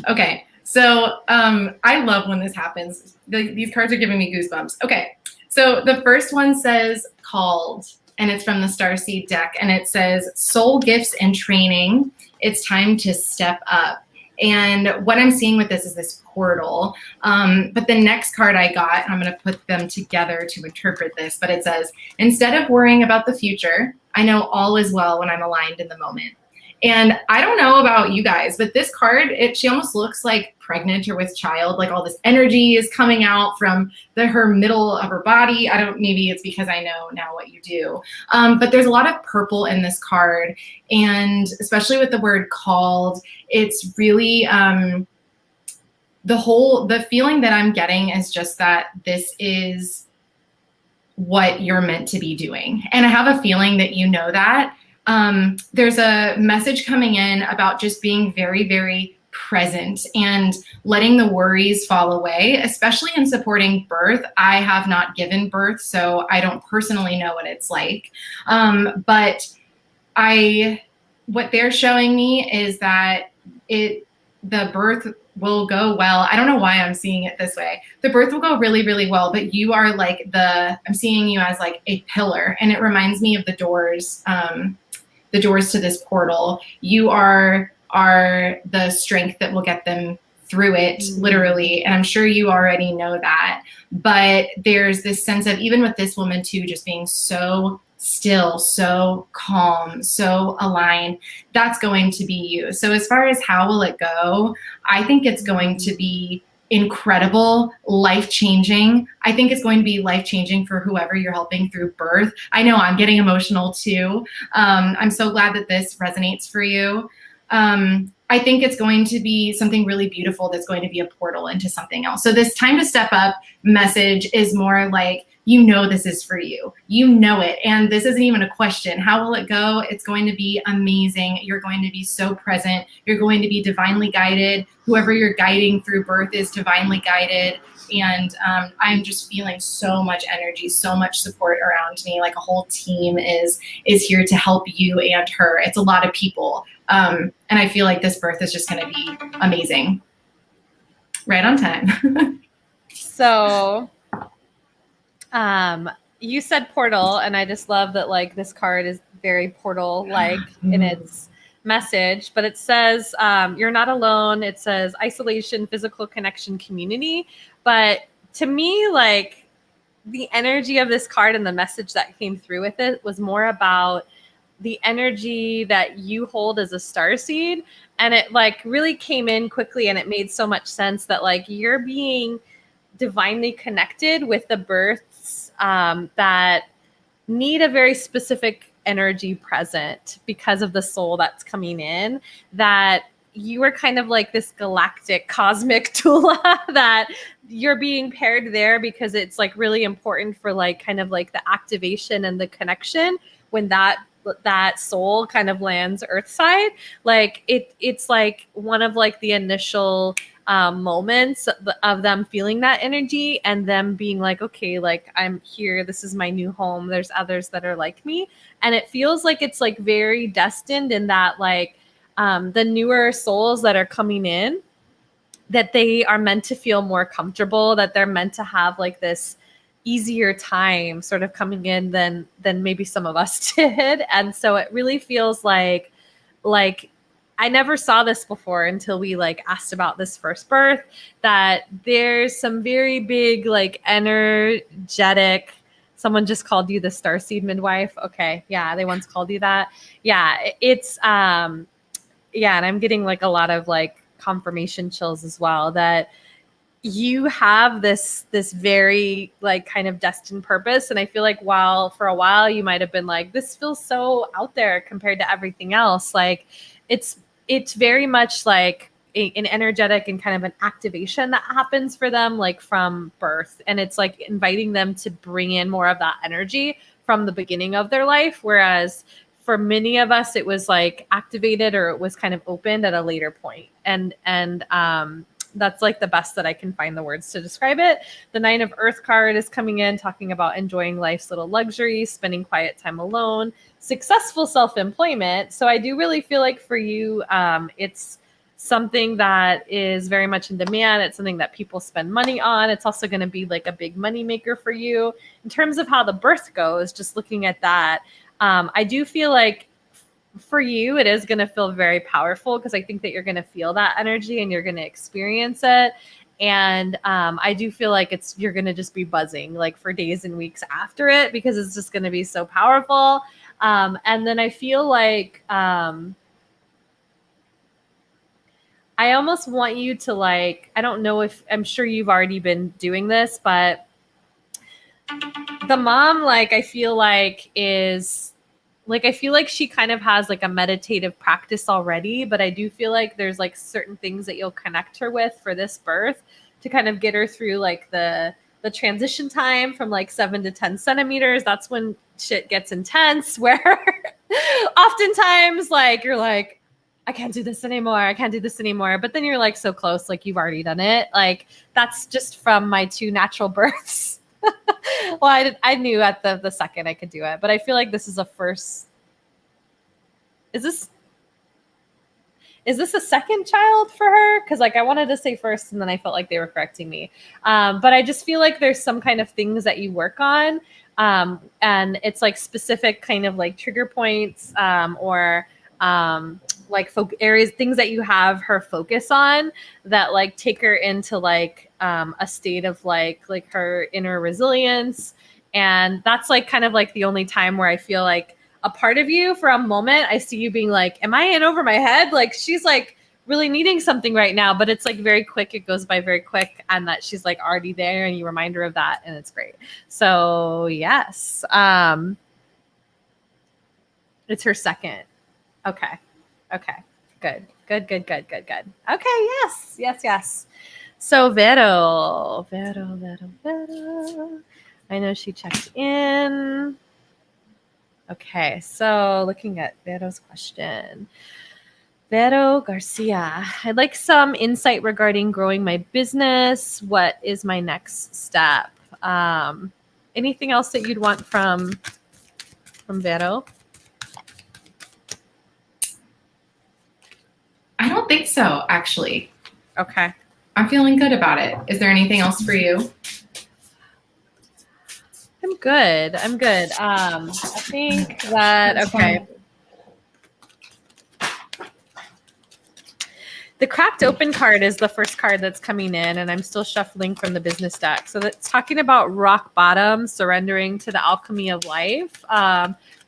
Okay, so I love when this happens. These cards are giving me goosebumps. Okay, so the first one says called, and it's from the Starseed deck, and it says soul gifts and training. It's time to step up. And what I'm seeing with this is this portal. But the next card I got, and I'm going to put them together to interpret this, but it says, instead of worrying about the future, I know all is well when I'm aligned in the moment. And I don't know about you guys, but this card, she almost looks like pregnant or with child, like all this energy is coming out from her middle of her body. Maybe it's because I know now what you do. But there's a lot of purple in this card. And especially with the word called, it's really, the feeling that I'm getting is just that this is what you're meant to be doing. And I have a feeling that you know that. There's a message coming in about just being very, very present and letting the worries fall away, especially in supporting birth. I have not given birth, so I don't personally know what it's like. But what they're showing me is that the birth will go well. I don't know why I'm seeing it this way. The birth will go really, really well, but you are like I'm seeing you as like a pillar, and it reminds me of the doors to this portal. You are the strength that will get them through it, literally. And I'm sure you already know that. But there's this sense of, even with this woman too, just being so still, so calm, so aligned, that's going to be you. So as far as how will it go, I think it's going to be incredible, life-changing. I think it's going to be life-changing for whoever you're helping through birth. I know I'm getting emotional too. I'm so glad that this resonates for you. I think it's going to be something really beautiful that's going to be a portal into something else. So this time to step up message is more like, you know this is for you. You know it. And this isn't even a question. How will it go? It's going to be amazing. You're going to be so present. You're going to be divinely guided. Whoever you're guiding through birth is divinely guided. And I'm just feeling so much energy, so much support around me. Like a whole team is here to help you and her. It's a lot of people. And I feel like this birth is just going to be amazing. Right on time. So you said portal, and I just love that, like, this card is very portal-like in its message, but it says you're not alone. It says isolation, physical connection, community. But to me, like, the energy of this card and the message that came through with it was more about the energy that you hold as a starseed. And it like really came in quickly, and it made so much sense that like you're being divinely connected with the births that need a very specific energy present because of the soul that's coming in, that you are kind of like this galactic cosmic doula, that you're being paired there because it's like really important for like kind of like the activation and the connection when that soul kind of lands earthside. Like it's like one of like the initial moments of them feeling that energy and them being like, okay, like I'm here, this is my new home, there's others that are like me. And it feels like it's like very destined in that like the newer souls that are coming in, that they are meant to feel more comfortable, that they're meant to have like this easier time sort of coming in than maybe some of us did. And so it really feels like I never saw this before until we like asked about this first birth, that there's some very big like energetic, someone just called you the starseed midwife. Okay. Yeah. They once called you that. Yeah. It's yeah. And I'm getting like a lot of like confirmation chills as well, that you have this very like kind of destined purpose. And I feel like while for a while you might have been like, this feels so out there compared to everything else, like it's very much like an energetic and kind of an activation that happens for them like from birth, and it's like inviting them to bring in more of that energy from the beginning of their life, whereas for many of us it was like activated, or it was kind of opened at a later point. And that's like the best that I can find the words to describe it. The 9 of Earth card is coming in, talking about enjoying life's little luxuries, spending quiet time alone, successful self-employment. So I do really feel like for you, it's something that is very much in demand. It's something that people spend money on. It's also going to be like a big money maker for you. In terms of how the birth goes, just looking at that, I do feel like for you, it is going to feel very powerful, because I think that you're going to feel that energy and you're going to experience it. And I do feel like you're going to just be buzzing like for days and weeks after it, because it's just going to be so powerful. And then I feel like I almost want you to like, I don't know if, I'm sure you've already been doing this, but the mom, like, I feel like she kind of has like a meditative practice already, but I do feel like there's like certain things that you'll connect her with for this birth to kind of get her through like the transition time from like 7 to 10 centimeters. That's when shit gets intense, where oftentimes like you're like, I can't do this anymore. But then you're like so close, like you've already done it. Like that's just from my 2 natural births. Well, I knew at the second I could do it, but I feel like this is a first. Is this a second child for her? Because like I wanted to say first, and then I felt like they were correcting me. But I just feel like there's some kind of things that you work on, and it's like specific kind of like trigger points, or like areas, things that you have her focus on that like take her into like a state of like her inner resilience. And that's like kind of like the only time where I feel like a part of you for a moment, I see you being like, am I in over my head? Like she's like really needing something right now, but it's like very quick. It goes by very quick, and that she's like already there, and you remind her of that, and it's great. So yes, it's her second. Okay. Good. Okay. Yes. So Vero. I know she checked in. Okay. So looking at Vero's question. Vero Garcia. I'd like some insight regarding growing my business. What is my next step? Anything else that you'd want from Vero? I don't think so, actually. Okay. I'm feeling good about it. Is there anything else for you? I'm good. I think that, okay. The Cracked Open card is the first card that's coming in, and I'm still shuffling from the business deck. So that's talking about rock bottom, surrendering to the alchemy of life.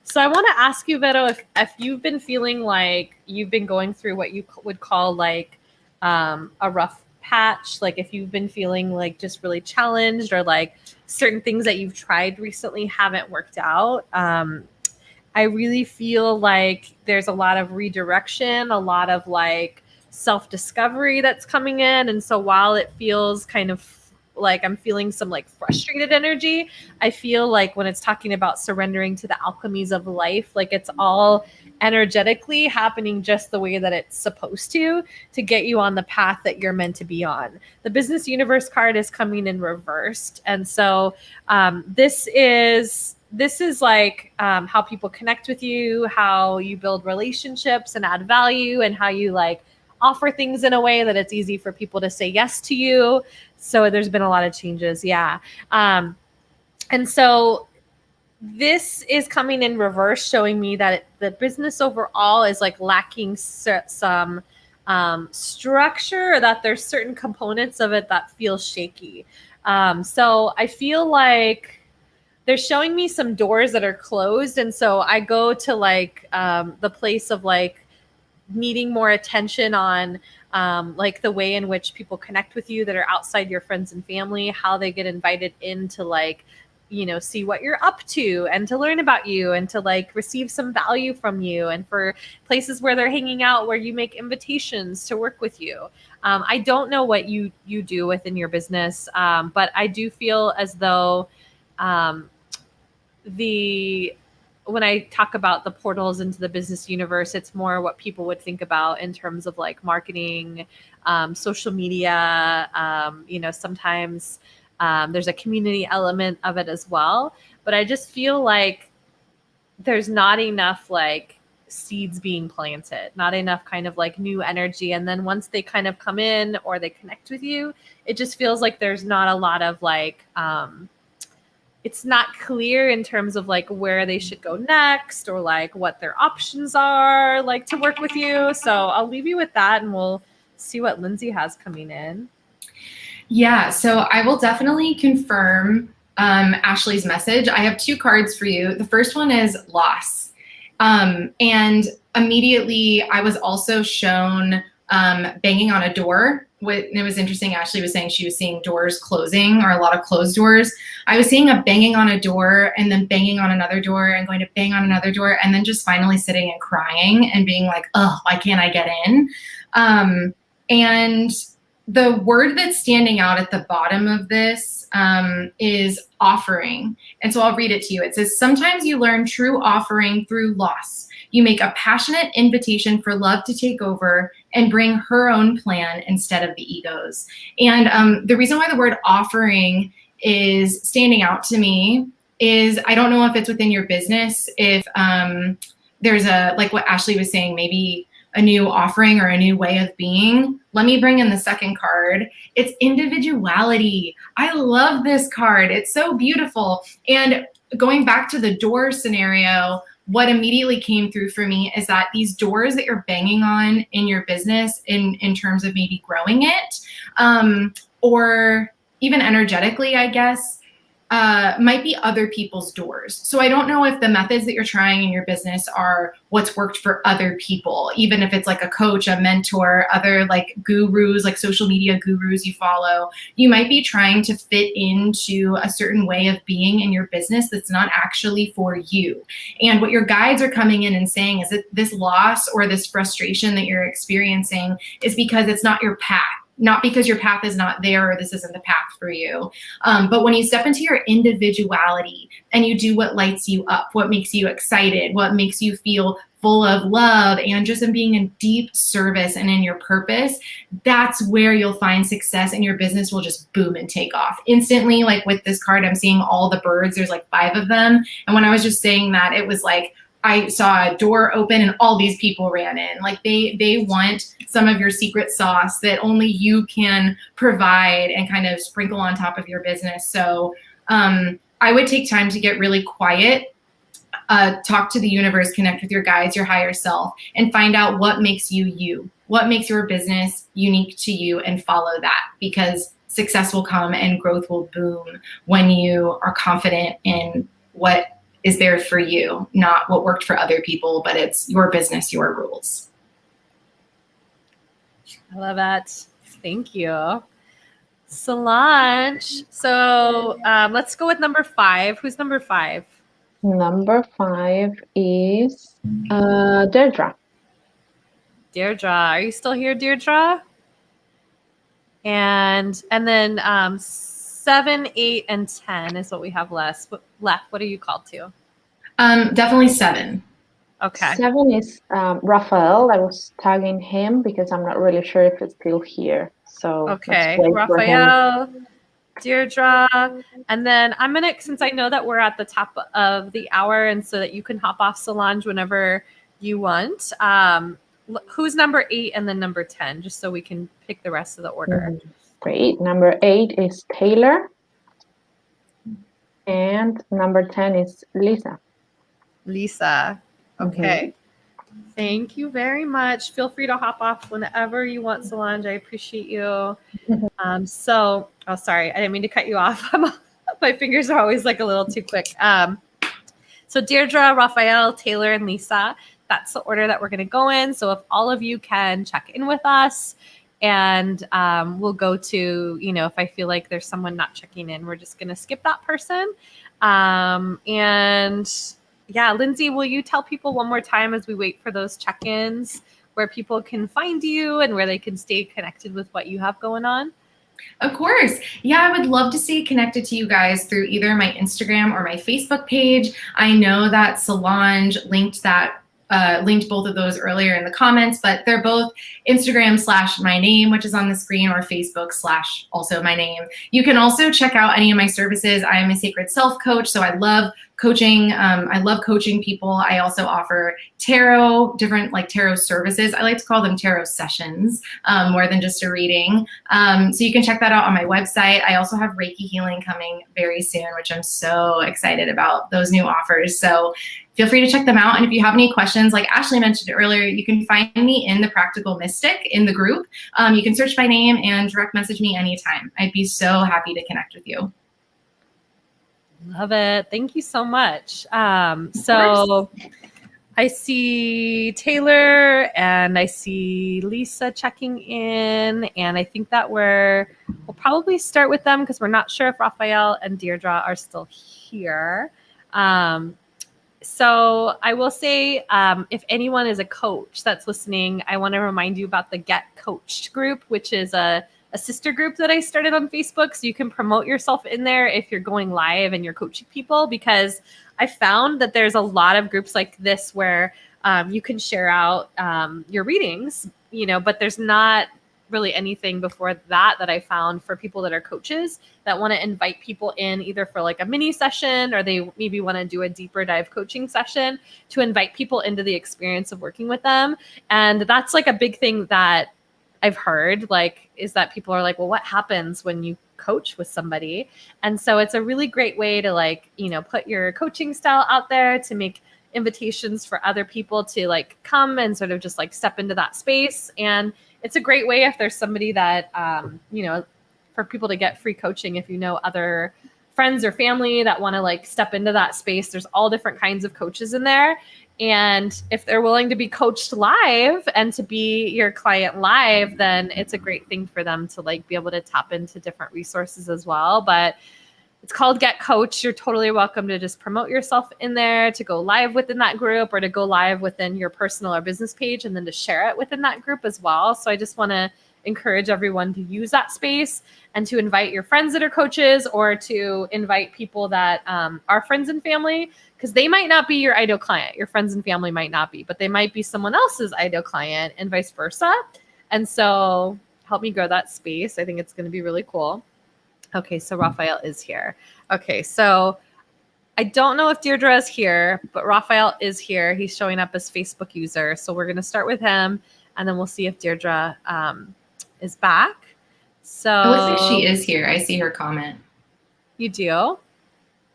So I want to ask you, Vero, if you've been feeling like you've been going through what you would call like a rough patch, like if you've been feeling like just really challenged, or like certain things that you've tried recently haven't worked out. I really feel like there's a lot of redirection, a lot of like self-discovery that's coming in. And so while it feels kind of like I'm feeling some like frustrated energy, I feel like when it's talking about surrendering to the alchemies of life, like it's all energetically happening just the way that it's supposed to get you on the path that you're meant to be on. The business universe card is coming in reversed. And so this is like how people connect with you, how you build relationships and add value, and how you like offer things in a way that it's easy for people to say yes to you. So there's been a lot of changes. Yeah. And so this is coming in reverse, showing me that the business overall is like lacking some structure, or that there's certain components of it that feel shaky. So I feel like they're showing me some doors that are closed. And so I go to like the place of like needing more attention on like the way in which people connect with you that are outside your friends and family, how they get invited in to like, you know, see what you're up to and to learn about you and to like receive some value from you, and for places where they're hanging out where you make invitations to work with you. I don't know what you do within your business, but I do feel as though when I talk about the portals into the business universe, it's more what people would think about in terms of like marketing, social media. You know, sometimes there's a community element of it as well. But I just feel like there's not enough like seeds being planted, not enough kind of like new energy. And then once they kind of come in or they connect with you, it just feels like there's not a lot of like, it's not clear in terms of like where they should go next or like what their options are like to work with you. So I'll leave you with that and we'll see what Lyndsey has coming in. Yeah, so I will definitely confirm Ashley's message. I have 2 cards for you. The first one is loss. And immediately I was also shown banging on a door. And it was interesting. Ashley was saying she was seeing doors closing, or a lot of closed doors. I was seeing a banging on a door and then banging on another door and going to bang on another door and then just finally sitting and crying and being like, oh, why can't I get in? And the word that's standing out at the bottom of this is offering. And so I'll read it to you. It says, sometimes you learn true offering through loss. You make a passionate invitation for love to take over and bring her own plan instead of the egos. And the reason why the word offering is standing out to me is, I don't know if it's within your business, if there's a, like what Ashley was saying, maybe a new offering or a new way of being. Let me bring in the second card. It's individuality. I love this card. It's so beautiful. And going back to the door scenario, what immediately came through for me is that these doors that you're banging on in your business in terms of maybe growing it, or even energetically, I guess, might be other people's doors. So I don't know if the methods that you're trying in your business are what's worked for other people, even if it's like a coach, a mentor, other like gurus, like social media gurus you follow. You might be trying to fit into a certain way of being in your business that's not actually for you. And what your guides are coming in and saying is that this loss or this frustration that you're experiencing is because it's not your path. Not because your path is not there or this isn't the path for you. But when you step into your individuality and you do what lights you up, what makes you excited, what makes you feel full of love and just in being in deep service and in your purpose, that's where you'll find success and your business will just boom and take off. Instantly, like with this card, I'm seeing all the birds. There's like 5 of them. And when I was just saying that, it was like, I saw a door open and all these people ran in. Like they want some of your secret sauce that only you can provide and kind of sprinkle on top of your business. So I would take time to get really quiet, talk to the universe, connect with your guides, your higher self, and find out what makes you you, what makes your business unique to you, and follow that, because success will come and growth will boom when you are confident in what is there for you, not what worked for other people, but it's your business, your rules. I love that. Thank you. Solange. So let's go with number 5. Who's number 5? Number 5 is Deirdre. Deirdre. Are you still here, Deirdre? And then 7, 8, and 10 is what we have left. What are you called to? Definitely 7. Okay. 7 is Raphael. I was tagging him because I'm not really sure if it's still here. So okay, Raphael, Deirdre, and then I'm gonna, since I know that we're at the top of the hour, and so that you can hop off, Solange, whenever you want. who's number 8 and then number 10, just so we can pick the rest of the order. Great. Number 8 is Taylor. And number 10 is Lisa. Lisa. Okay. Thank you very much. Feel free to hop off whenever you want, Solange. I appreciate you. Sorry, I didn't mean to cut you off. My fingers are always like a little too quick. So Deirdre, Raphael, Taylor, and Lisa, that's the order that we're going to go in. So if all of you can check in with us, and we'll go to, if I feel like there's someone not checking in, we're just going to skip that person. And yeah, Lyndsey, will you tell people one more time as we wait for those check-ins where people can find you and where they can stay connected with what you have going on? Of course. Yeah, I would love to stay connected to you guys through either my Instagram or my Facebook page. I know that Solange linked both of those earlier in the comments, but they're both Instagram/my name, which is on the screen, or Facebook/ also my name. You can also check out any of my services. I am a sacred self coach, so I love coaching. I love coaching people. I also offer different tarot services. I like to call them tarot sessions, more than just a reading. So you can check that out on my website. I also have Reiki healing coming very soon, which I'm so excited about, those new offers. So feel free to check them out. And if you have any questions, like Ashley mentioned earlier, you can find me in the Practical Mystic in the group. You can search my name and direct message me anytime. I'd be so happy to connect with you. Love it. Thank you so much. So I see Taylor and I see Lisa checking in, and I think that we'll probably start with them because we're not sure if Raphael and Deirdre are still here. So I will say, if anyone is a coach that's listening, I want to remind you about the Get Coached group, which is a sister group that I started on Facebook. So you can promote yourself in there if you're going live and you're coaching people, because I found that there's a lot of groups like this where you can share out your readings, but there's not really anything before that I found for people that are coaches that want to invite people in either for like a mini session, or they maybe want to do a deeper dive coaching session to invite people into the experience of working with them. And that's like a big thing that I've heard, is that people are like, well, what happens when you coach with somebody? And so it's a really great way to put your coaching style out there, to make invitations for other people to come and sort of just step into that space. And it's a great way if there's somebody that, for people to get free coaching, if other friends or family that want to step into that space. There's all different kinds of coaches in there. And if they're willing to be coached live and to be your client live, then it's a great thing for them to be able to tap into different resources as well. But it's called Get Coached. You're totally welcome to just promote yourself in there, to go live within that group, or to go live within your personal or business page, and then to share it within that group as well. So I just want to encourage everyone to use that space and to invite your friends that are coaches, or to invite people that are friends and family, because they might not be your ideal client. Your friends and family might not be, but they might be someone else's ideal client, and vice versa. And so help me grow that space. I think it's going to be really cool. Okay, so Raphael is here. Okay, so I don't know if Deirdre is here, but Raphael is here. He's showing up as Facebook user. So we're going to start with him, and then we'll see if Deirdre is back. So it looks like she is here. I see her comment. You do?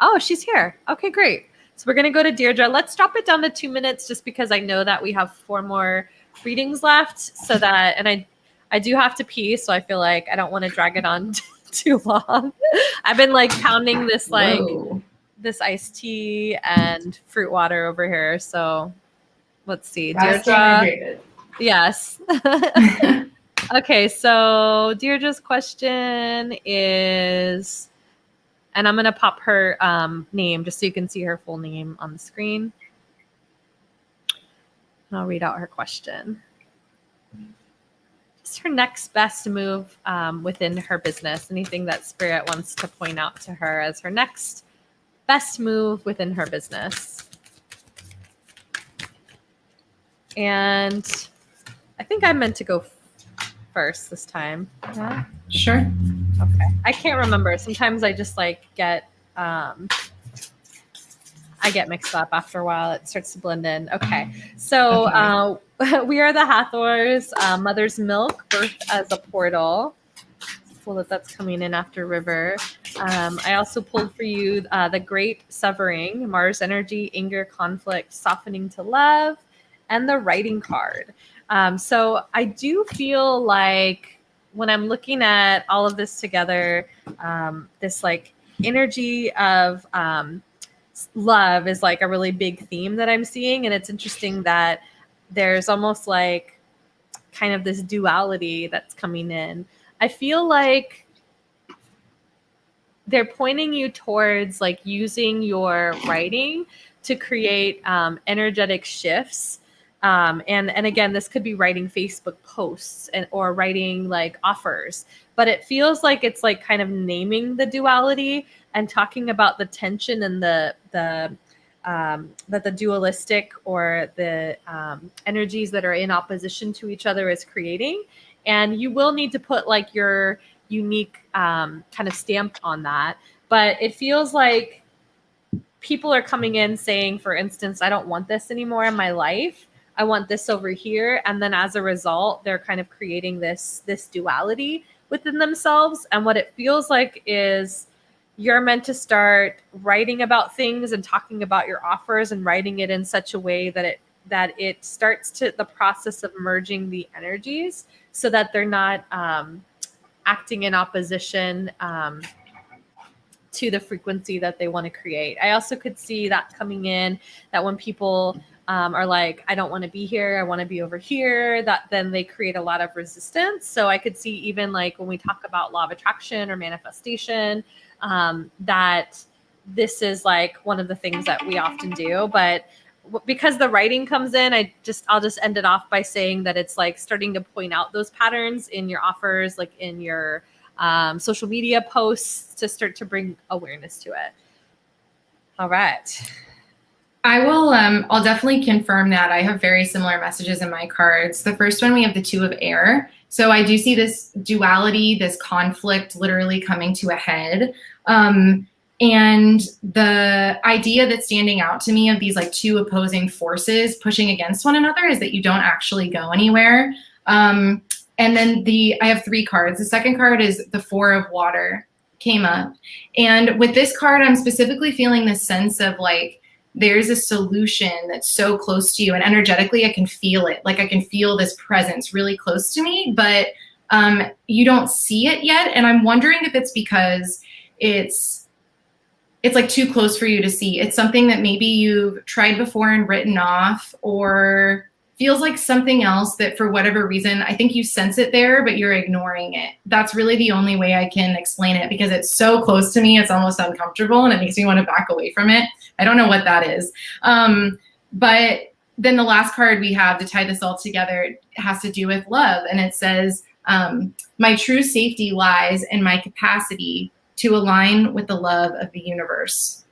Oh, she's here. Okay, great. So we're going to go to Deirdre. Let's drop it down to 2 minutes, just because I know that we have 4 more readings left. So that, and I do have to pee, so I feel like I don't want to drag it on too long. I've been pounding this this iced tea and fruit water over here. So let's see. Deirdre. Yes. Okay, so Deirdre's question is, and I'm going to pop her name just so you can see her full name on the screen. And I'll read out her question. Just her next best move within her business. Anything that Spirit wants to point out to her as her next best move within her business. And I think I meant to go first this time. Yeah. Sure. Okay. I can't remember. Sometimes I just get, I I get mixed up after a while. It starts to blend in. Okay. So we are the Hathors, Mother's Milk, birth as a portal. Cool that's coming in after River. I also pulled for you the Great Severing, Mars energy, anger, conflict, softening to love, and the writing card. So I do feel like when I'm looking at all of this together, this like energy of love is like a really big theme that I'm seeing. And it's interesting that there's almost like kind of this duality that's coming in. I feel like they're pointing you towards like using your writing to create energetic shifts. And again, this could be writing Facebook posts or writing like offers, but it feels like it's like kind of naming the duality and talking about the tension and that the dualistic or the energies that are in opposition to each other is creating. And you will need to put like your unique kind of stamp on that. But it feels like people are coming in saying, for instance, I don't want this anymore in my life. I want this over here. And then as a result, they're kind of creating this duality within themselves. And what it feels like is you're meant to start writing about things and talking about your offers and writing it in such a way that it starts to the process of merging the energies so that they're not acting in opposition to the frequency that they want to create. I also could see that coming in, that when people are like, I don't want to be here, I want to be over here, that then they create a lot of resistance. So I could see even like when we talk about law of attraction or manifestation, that this is like one of the things that we often do. But because the writing comes in, I'll just end it off by saying that it's like starting to point out those patterns in your offers, like in your social media posts, to start to bring awareness to it. All right. I will, I'll definitely confirm that. I have very similar messages in my cards. The first one, we have the Two of Air. So I do see this duality, this conflict literally coming to a head. And the idea that's standing out to me of these like two opposing forces pushing against one another is that you don't actually go anywhere. And then I have three cards. The second card is the Four of Water came up. And with this card, I'm specifically feeling this sense of like, there's a solution that's so close to you, and energetically I can feel it. Like I can feel this presence really close to me, but you don't see it yet. And I'm wondering if it's because it's like too close for you to see. It's something that maybe you've tried before and written off, or feels like something else that for whatever reason, I think you sense it there, but you're ignoring it. That's really the only way I can explain it, because it's so close to me, it's almost uncomfortable and it makes me want to back away from it. I don't know what that is. But then the last card we have to tie this all together has to do with love. And it says, my true safety lies in my capacity to align with the love of the universe.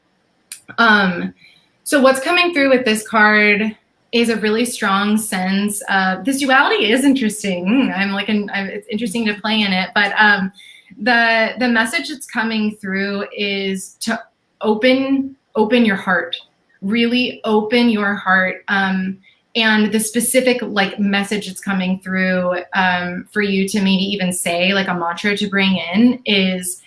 So what's coming through with this card is a really strong sense of this duality is interesting. It's interesting to play in it, but the message that's coming through is to open your heart, really open your heart. And the specific like message that's coming through for you to maybe even say like a mantra to bring in is,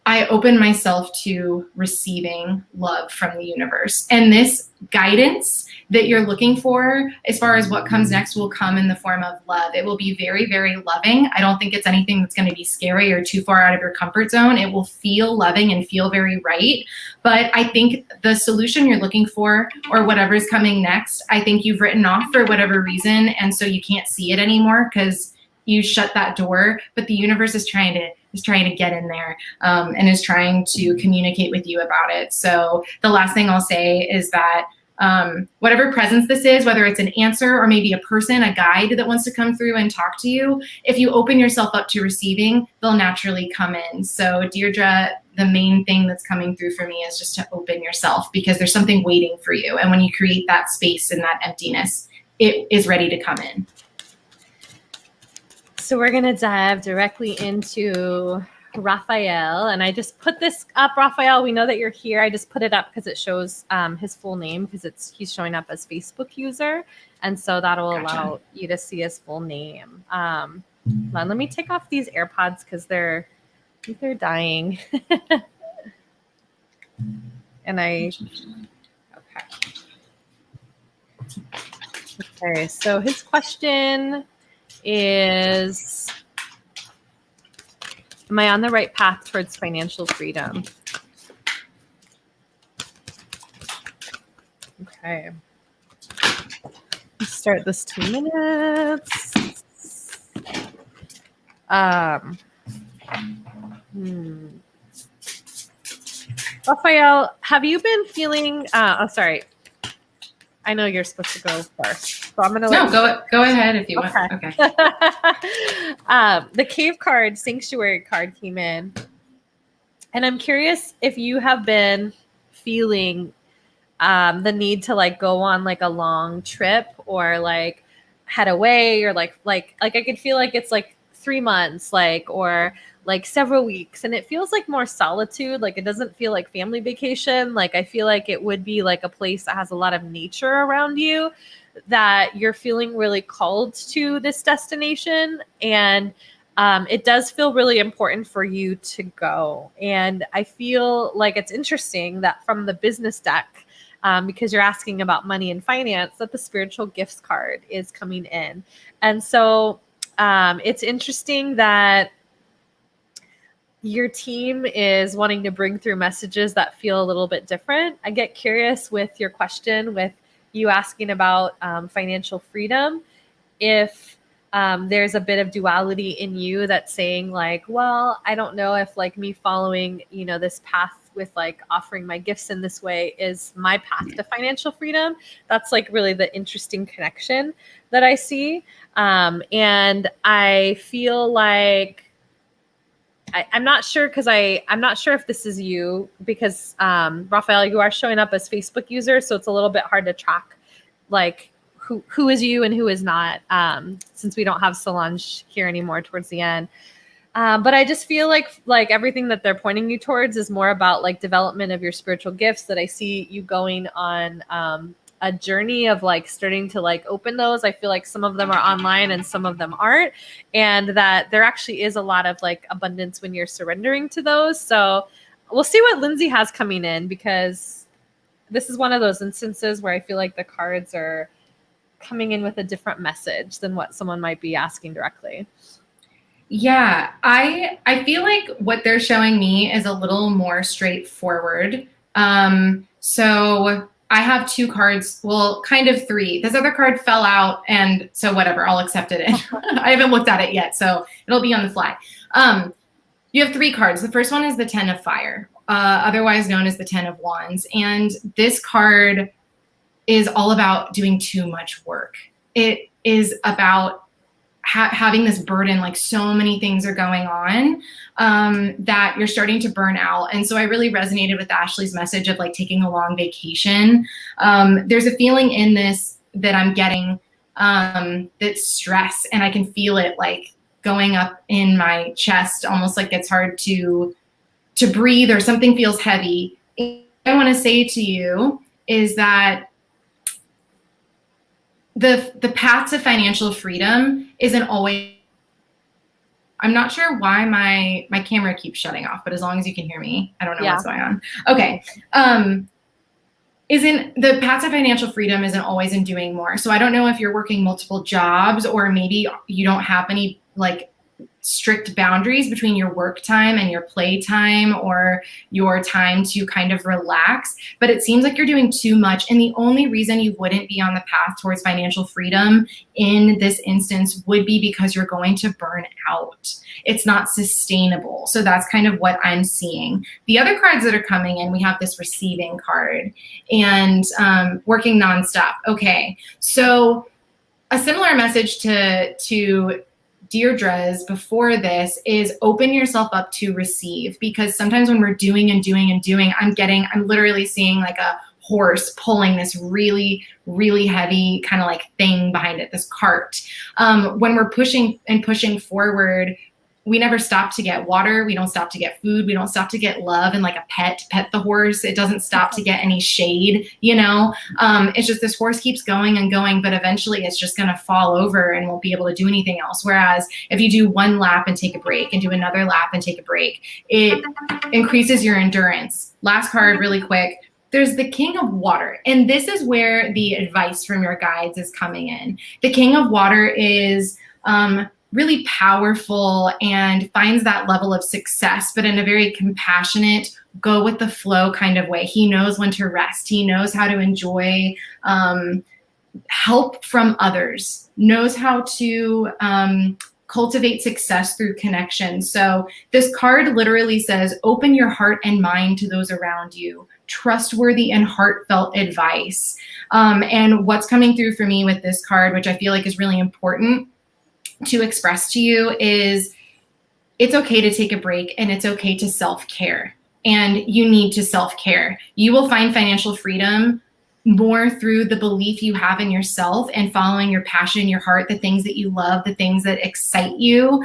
I open myself to receiving love from the universe. And this guidance that you're looking for, as far as what comes next, will come in the form of love. It will be very, very loving. I don't think it's anything that's going to be scary or too far out of your comfort zone. It will feel loving and feel very right. But I think the solution you're looking for, or whatever's coming next, I think you've written off for whatever reason. And so you can't see it anymore because you shut that door. But the universe is trying to get in there and is trying to communicate with you about it. So the last thing I'll say is that whatever presence this is, whether it's an answer or maybe a person, a guide that wants to come through and talk to you, if you open yourself up to receiving, they'll naturally come in. So Deirdre, the main thing that's coming through for me is just to open yourself, because there's something waiting for you. And when you create that space and that emptiness, it is ready to come in. So we're going to dive directly into Raphael, and I just put this up. Raphael, we know that you're here. I just put it up because it shows his full name, because he's showing up as Facebook user, and so that'll allow you to see his full name. Let me take off these AirPods because they're dying. And okay, so his question is, am I on the right path towards financial freedom? Okay. Let's start this 2 minutes. Raphael, have you been feeling, sorry. I know you're supposed to go first, so I'm going to go ahead if you want. Okay. The cave card, sanctuary card came in, and I'm curious if you have been feeling the need to like go on like a long trip or like head away, or like I could feel like it's like 3 months, or like several weeks, and it feels like more solitude. Like it doesn't feel like family vacation. Like I feel like it would be like a place that has a lot of nature around you, that you're feeling really called to this destination. And it does feel really important for you to go. And I feel like it's interesting that from the business deck, because you're asking about money and finance, that the spiritual gifts card is coming in. And so it's interesting that your team is wanting to bring through messages that feel a little bit different. I get curious with your question, with you asking about financial freedom, if there's a bit of duality in you that's saying like, well, I don't know if like me following, this path with like offering my gifts in this way is my path to financial freedom. That's like really the interesting connection that I see. And I feel like, I'm not sure, because I'm not sure if this is you, because Raphael, you are showing up as Facebook user, so it's a little bit hard to track like who is you and who is not, since we don't have Solange here anymore towards the end. But I just feel like everything that they're pointing you towards is more about like development of your spiritual gifts, that I see you going on a journey of like starting to like open those. I feel like some of them are online and some of them aren't, and that there actually is a lot of like abundance when you're surrendering to those. So we'll see what Lyndsey has coming in, because this is one of those instances where I feel like the cards are coming in with a different message than what someone might be asking directly. Yeah, I feel like what they're showing me is a little more straightforward. So I have 2 cards, well, kind of 3. This other card fell out, and so whatever, I'll accept it. I haven't looked at it yet, so it'll be on the fly. You have 3 cards. The first one is the 10 of Fire, otherwise known as the 10 of Wands. And this card is all about doing too much work. It is about having this burden, like so many things are going on, that you're starting to burn out. And so I really resonated with Ashley's message of like taking a long vacation. There's a feeling in this that I'm getting, that's stress, and I can feel it like going up in my chest, almost like it's hard to breathe, or something feels heavy. And what I want to say to you is that the path to financial freedom isn't always, I'm not sure why my camera keeps shutting off, but as long as you can hear me, I don't know what's going on. Okay. Isn't the path to financial freedom isn't always in doing more. So I don't know if you're working multiple jobs, or maybe you don't have any like strict boundaries between your work time and your play time, or your time to kind of relax, but it seems like you're doing too much. And the only reason you wouldn't be on the path towards financial freedom in this instance would be because you're going to burn out. It's not sustainable. So that's kind of what I'm seeing. The other cards that are coming in, we have this receiving card and working nonstop. Okay, so a similar message to Deirdre's before this is open yourself up to receive, because sometimes when we're doing and doing and doing, I'm literally seeing like a horse pulling this really, really heavy kind of like thing behind it, this cart. When we're pushing and pushing forward, we never stop to get water. We don't stop to get food. We don't stop to get love and like a pet, pet the horse. It doesn't stop to get any shade, you know? It's just this horse keeps going and going, but eventually it's just going to fall over and won't be able to do anything else. Whereas if you do one lap and take a break and do another lap and take a break, it increases your endurance. Last card really quick. There's the King of Water, and this is where the advice from your guides is coming in. The King of Water is really powerful and finds that level of success, but in a very compassionate, go with the flow kind of way. He knows when to rest. He knows how to enjoy help from others, knows how to cultivate success through connection. So this card literally says, open your heart and mind to those around you. Trustworthy and heartfelt advice. And what's coming through for me with this card, which I feel like is really important to express to you, is it's okay to take a break and it's okay to self-care. And you need to self-care. You will find financial freedom more through the belief you have in yourself and following your passion, your heart, the things that you love, the things that excite you,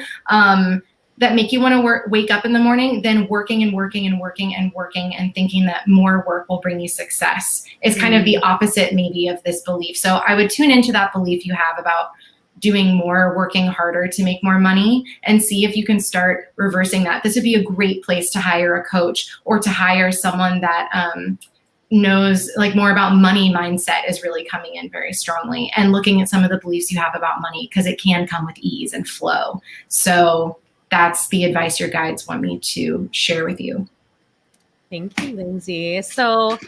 that make you want to wake up in the morning, than working and working and working and working and thinking that more work will bring you success. It's kind of the opposite maybe of this belief. So I would tune into that belief you have about doing more, working harder to make more money, and see if you can start reversing that. This would be a great place to hire a coach or to hire someone that knows like more about money mindset is really coming in very strongly, and looking at some of the beliefs you have about money, because it can come with ease and flow. So that's the advice your guides want me to share with you. Thank you, Lyndsey. So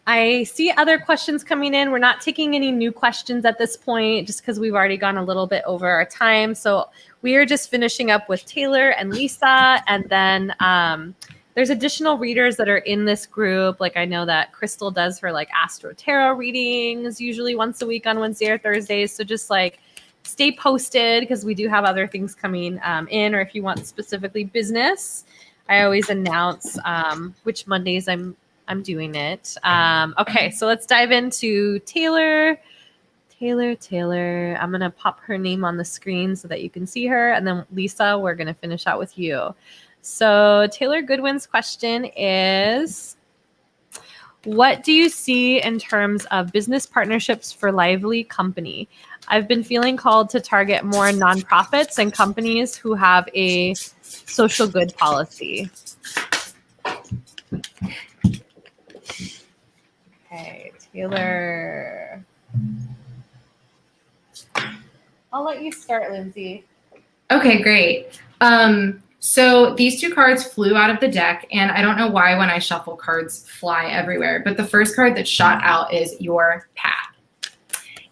I see other questions coming in. We're not taking any new questions at this point, just because we've already gone a little bit over our time. So we are just finishing up with Taylor and Lisa. And then there's additional readers that are in this group. Like I know that Crystal does her like Astro Tarot readings usually once a week on Wednesday or Thursdays. So just like stay posted, because we do have other things coming in, or if you want specifically business, I always announce which Mondays I'm doing it. Okay, so let's dive into Taylor. Taylor. I'm going to pop her name on the screen so that you can see her. And then Lisa, we're going to finish out with you. So Taylor Goodwin's question is, what do you see in terms of business partnerships for Lively Company? I've been feeling called to target more nonprofits and companies who have a social good policy. Okay, Taylor. I'll let you start, Lyndsey. Okay, great. So these two cards flew out of the deck, and I don't know why when I shuffle cards fly everywhere, but the first card that shot out is Your Path.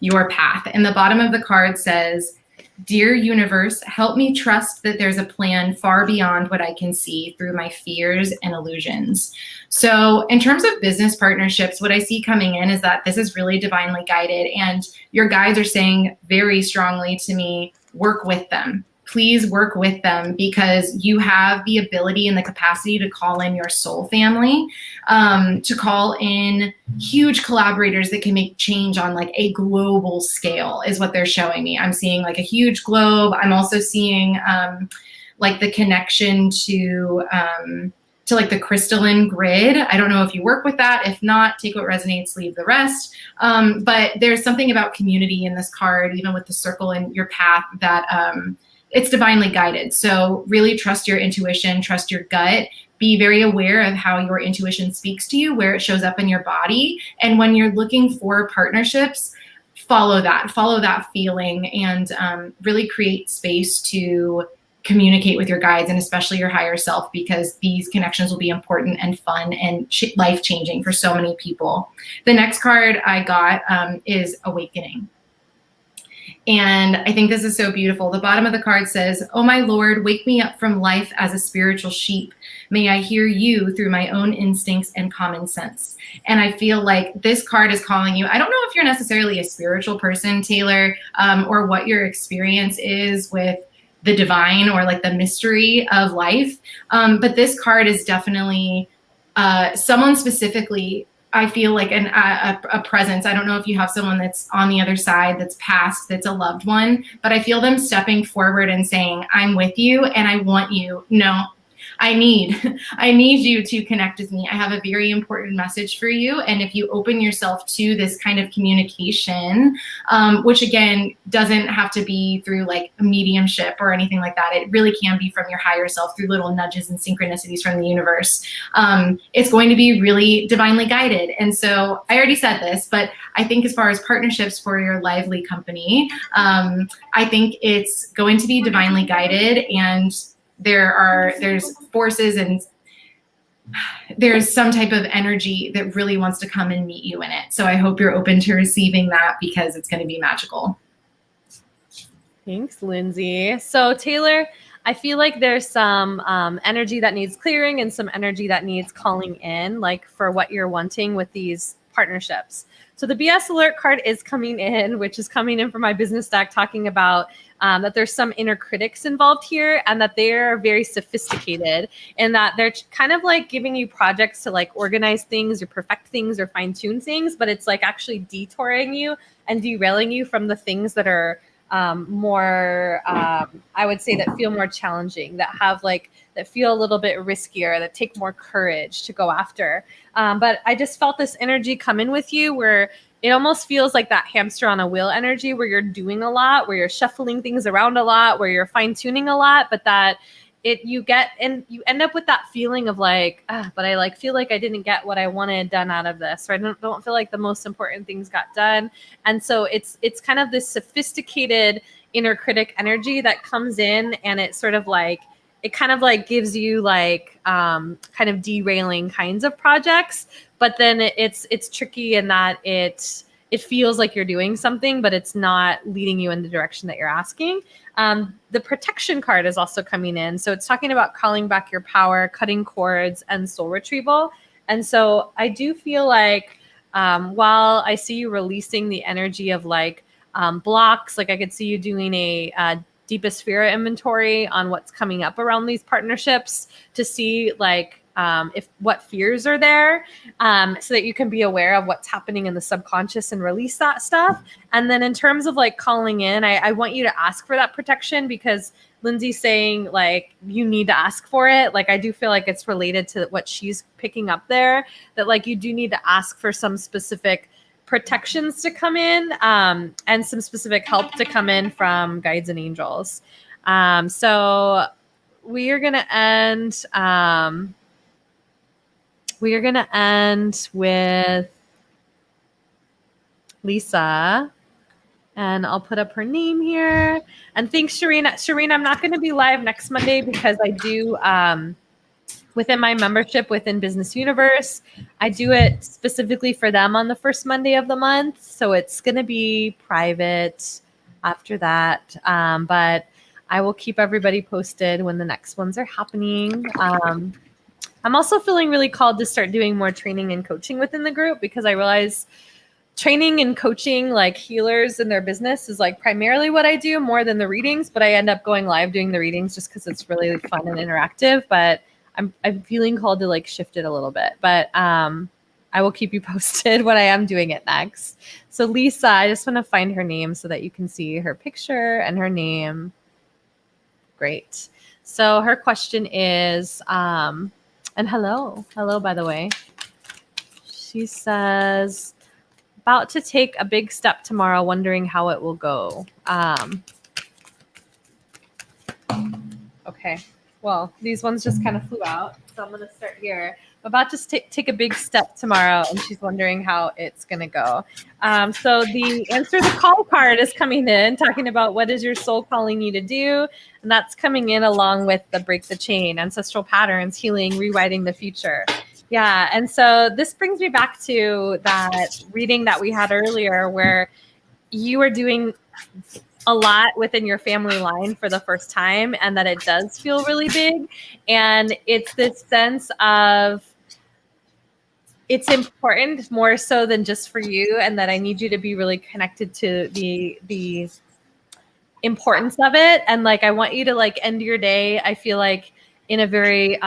Your Path. And the bottom of the card says, Dear universe, help me trust that there's a plan far beyond what I can see through my fears and illusions. So in terms of business partnerships, what I see coming in is that this is really divinely guided, and your guides are saying very strongly to me, work with them. Please work with them, because you have the ability and the capacity to call in your soul family, to call in huge collaborators that can make change on like a global scale is what they're showing me. I'm seeing like a huge globe. I'm also seeing like the connection to like the crystalline grid. I don't know if you work with that. If not, take what resonates, leave the rest. But there's something about community in this card, even with the circle in your path, that it's divinely guided. So really trust your intuition, trust your gut, be very aware of how your intuition speaks to you, where it shows up in your body. And when you're looking for partnerships, follow that feeling, and really create space to communicate with your guides, and especially your higher self, because these connections will be important and fun and life-changing for so many people. The next card I got is Awakening. And I think this is so beautiful. The bottom of the card says, Oh my Lord, wake me up from life as a spiritual sheep. May I hear you through my own instincts and common sense. And I feel like this card is calling you. I don't know if you're necessarily a spiritual person, Taylor, or what your experience is with the divine or like the mystery of life. But this card is definitely someone specifically I feel like a presence. I don't know if you have someone that's on the other side, that's passed, that's a loved one, but I feel them stepping forward and saying, I'm with you and I want you. No, I need you to connect with me. I have a very important message for you. And if you open yourself to this kind of communication, which again, doesn't have to be through like a mediumship or anything like that. It really can be from your higher self through little nudges and synchronicities from the universe. It's going to be really divinely guided. And so I already said this, but I think as far as partnerships for your Lively company, I think it's going to be divinely guided, and there's forces and there's some type of energy that really wants to come and meet you in it. So I hope you're open to receiving that, because it's going to be magical. Thanks, Lyndsey. So Taylor, I feel like there's some energy that needs clearing and some energy that needs calling in, like for what you're wanting with these partnerships. So the BS alert card is coming in, which is coming in from my business deck, talking about that there's some inner critics involved here, and that they're very sophisticated, and that they're kind of like giving you projects to like organize things or perfect things or fine tune things, but it's like actually detouring you and derailing you from the things that are more, I would say, that feel more challenging, that feel a little bit riskier, that take more courage to go after. But I just felt this energy come in with you where it almost feels like that hamster on a wheel energy, where you're doing a lot, where you're shuffling things around a lot, where you're fine tuning a lot, but that you end up with that feeling of like, but I like feel like I didn't get what I wanted done out of this, or I don't feel like the most important things got done. And so it's kind of this sophisticated inner critic energy that comes in, and it sort of like, it kind of like gives you like kind of derailing kinds of projects, but then it's tricky in that it feels like you're doing something, but it's not leading you in the direction that you're asking. The protection card is also coming in. So it's talking about calling back your power, cutting cords, and soul retrieval. And so I do feel like while I see you releasing the energy of like blocks, like I could see you doing a deepest sphere inventory on what's coming up around these partnerships to see like if what fears are there, so that you can be aware of what's happening in the subconscious and release that stuff. And then in terms of like calling in, I want you to ask for that protection, because Lyndsey's saying like you need to ask for it. Like I do feel like it's related to what she's picking up there, that like you do need to ask for some specific protections to come in, and some specific help to come in from guides and angels. So we are going to end. We are going to end with Lisa, and I'll put up her name here. And thanks, Shireen. Shireen, I'm not going to be live next Monday because I do, within my membership within Business Universe, I do it specifically for them on the first Monday of the month. So it's going to be private after that. But I will keep everybody posted when the next ones are happening. I'm also feeling really called to start doing more training and coaching within the group, because I realize training and coaching like healers in their business is like primarily what I do more than the readings, but I end up going live doing the readings just because it's really fun and interactive. But I'm feeling called to like shift it a little bit, but I will keep you posted when I am doing it next. So Lisa, I just want to find her name so that you can see her picture and her name. Great. So her question is, and hello, by the way. She says, about to take a big step tomorrow, wondering how it will go. Okay, well, these ones just kind of flew out, so I'm going to start here. I'm about to take a big step tomorrow, and she's wondering how it's going to go. So the answer the call card is coming in, talking about what is your soul calling you to do, and that's coming in along with the break the chain, ancestral patterns, healing, rewriting the future. Yeah, and so this brings me back to that reading that we had earlier, where you were doing a lot within your family line for the first time, and that it does feel really big. And it's this sense of it's important more so than just for you, and that I need you to be really connected to the importance of it. And like I want you to like end your day, I feel like, in a very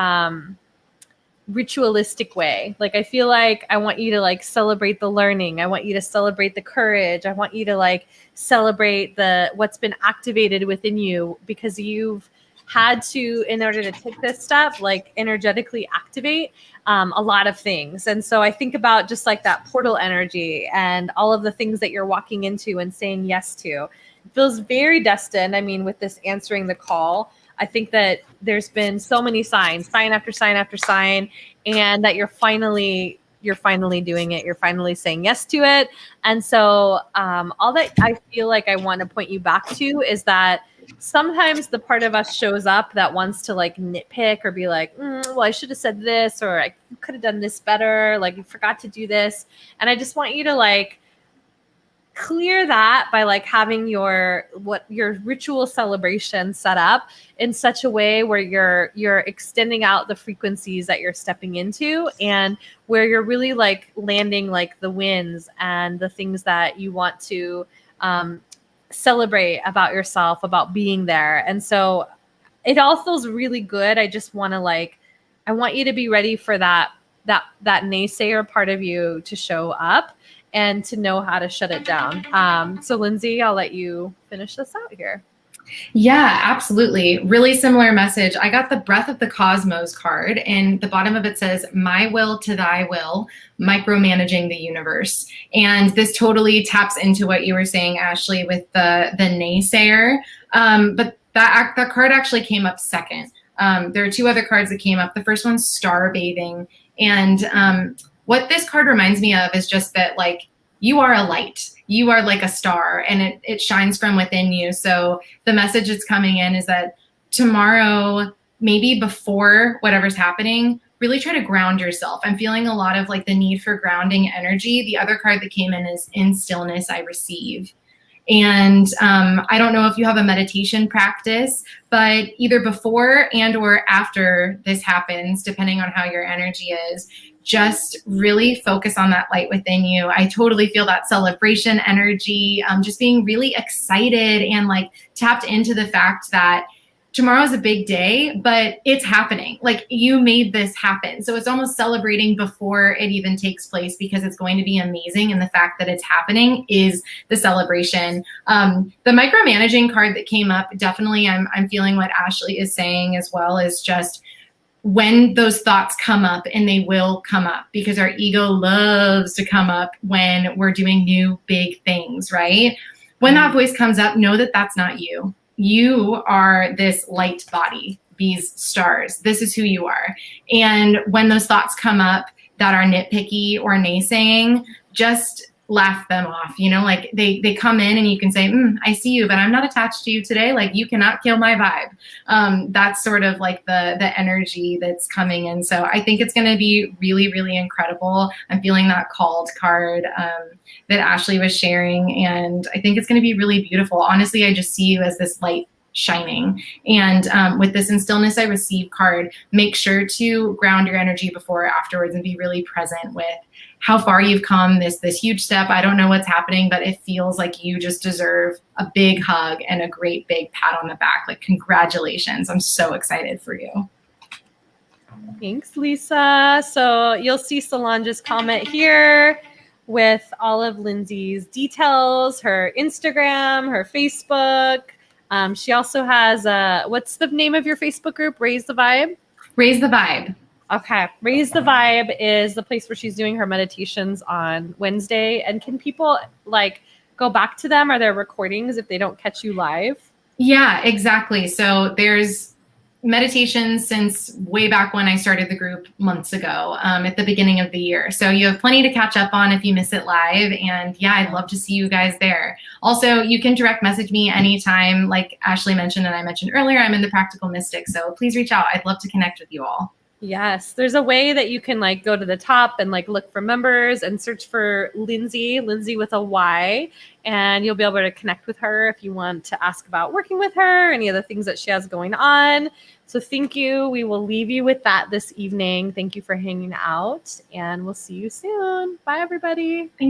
ritualistic way. Like, I feel like I want you to like celebrate the learning. I want you to celebrate the courage. I want you to like celebrate what's been activated within you, because you've had to, in order to take this step, like energetically activate a lot of things. And so I think about just like that portal energy and all of the things that you're walking into and saying yes to. It feels very destined. I mean, with this answering the call, I think that there's been so many signs, sign after sign after sign, and that you're finally doing it. You're finally saying yes to it. And so all that I feel like I want to point you back to is that sometimes the part of us shows up that wants to like nitpick or be like, well, I should have said this, or I could have done this better. Like, you forgot to do this. And I just want you to like clear that by like having your ritual celebration set up in such a way where you're extending out the frequencies that you're stepping into, and where you're really like landing like the wins and the things that you want to celebrate about yourself, about being there. And so it all feels really good. I just want to like, I want you to be ready for that naysayer part of you to show up and to know how to shut it down. So Lyndsey, I'll let you finish this out here. Yeah, absolutely. Really similar message. I got the Breath of the Cosmos card, and the bottom of it says, my will to thy will, micromanaging the universe. And this totally taps into what you were saying, Ashley, with the naysayer. But that card actually came up second. There are two other cards that came up. The first one's Star Bathing. And what this card reminds me of is just that, like, you are a light. You are like a star, and it shines from within you. So the message that's coming in is that tomorrow, maybe before whatever's happening, really try to ground yourself. I'm feeling a lot of like the need for grounding energy. The other card that came in is In Stillness I Receive. And I don't know if you have a meditation practice, but either before and or after this happens, depending on how your energy is, just really focus on that light within you. I totally feel that celebration energy, just being really excited and like tapped into the fact that tomorrow's a big day, but it's happening. Like, you made this happen. So it's almost celebrating before it even takes place, because it's going to be amazing. And the fact that it's happening is the celebration. The micromanaging card that came up, definitely I'm feeling what Ashley is saying as well, is just when those thoughts come up, and they will come up because our ego loves to come up when we're doing new big things, right? When that voice comes up, know that that's not you. You are this light body, these stars. This is who you are. And when those thoughts come up that are nitpicky or naysaying, just laugh them off. You know, like they come in and you can say, I see you, but I'm not attached to you today. Like, you cannot kill my vibe. That's sort of like the energy that's coming in. So I think it's going to be really, really incredible. I'm feeling that called card that Ashley was sharing. And I think it's going to be really beautiful. Honestly, I just see you as this light shining. And with this In Stillness I Receive card, make sure to ground your energy before or afterwards, and be really present with how far you've come, this huge step. I don't know what's happening, but it feels like you just deserve a big hug and a great big pat on the back. Like, congratulations. I'm so excited for you. Thanks, Lisa. So you'll see Solange's comment here with all of Lyndsey's details, her Instagram, her Facebook. She also has what's the name of your Facebook group? Raise the Vibe? Raise the Vibe. Okay. Raise the Vibe is the place where she's doing her meditations on Wednesday. And can people like go back to them? Are there recordings if they don't catch you live? Yeah, exactly. So there's meditations since way back when I started the group months ago, at the beginning of the year. So you have plenty to catch up on if you miss it live. And yeah, I'd love to see you guys there. Also, you can direct message me anytime. Like Ashley mentioned and I mentioned earlier, I'm in the Practical Mystic. So please reach out. I'd love to connect with you all. Yes, there's a way that you can like go to the top and like look for members and search for Lyndsey with a Y, and you'll be able to connect with her if you want to ask about working with her, any of the things that she has going on. So thank you. We will leave you with that this evening. Thank you for hanging out, and we'll see you soon. Bye, everybody. Thanks.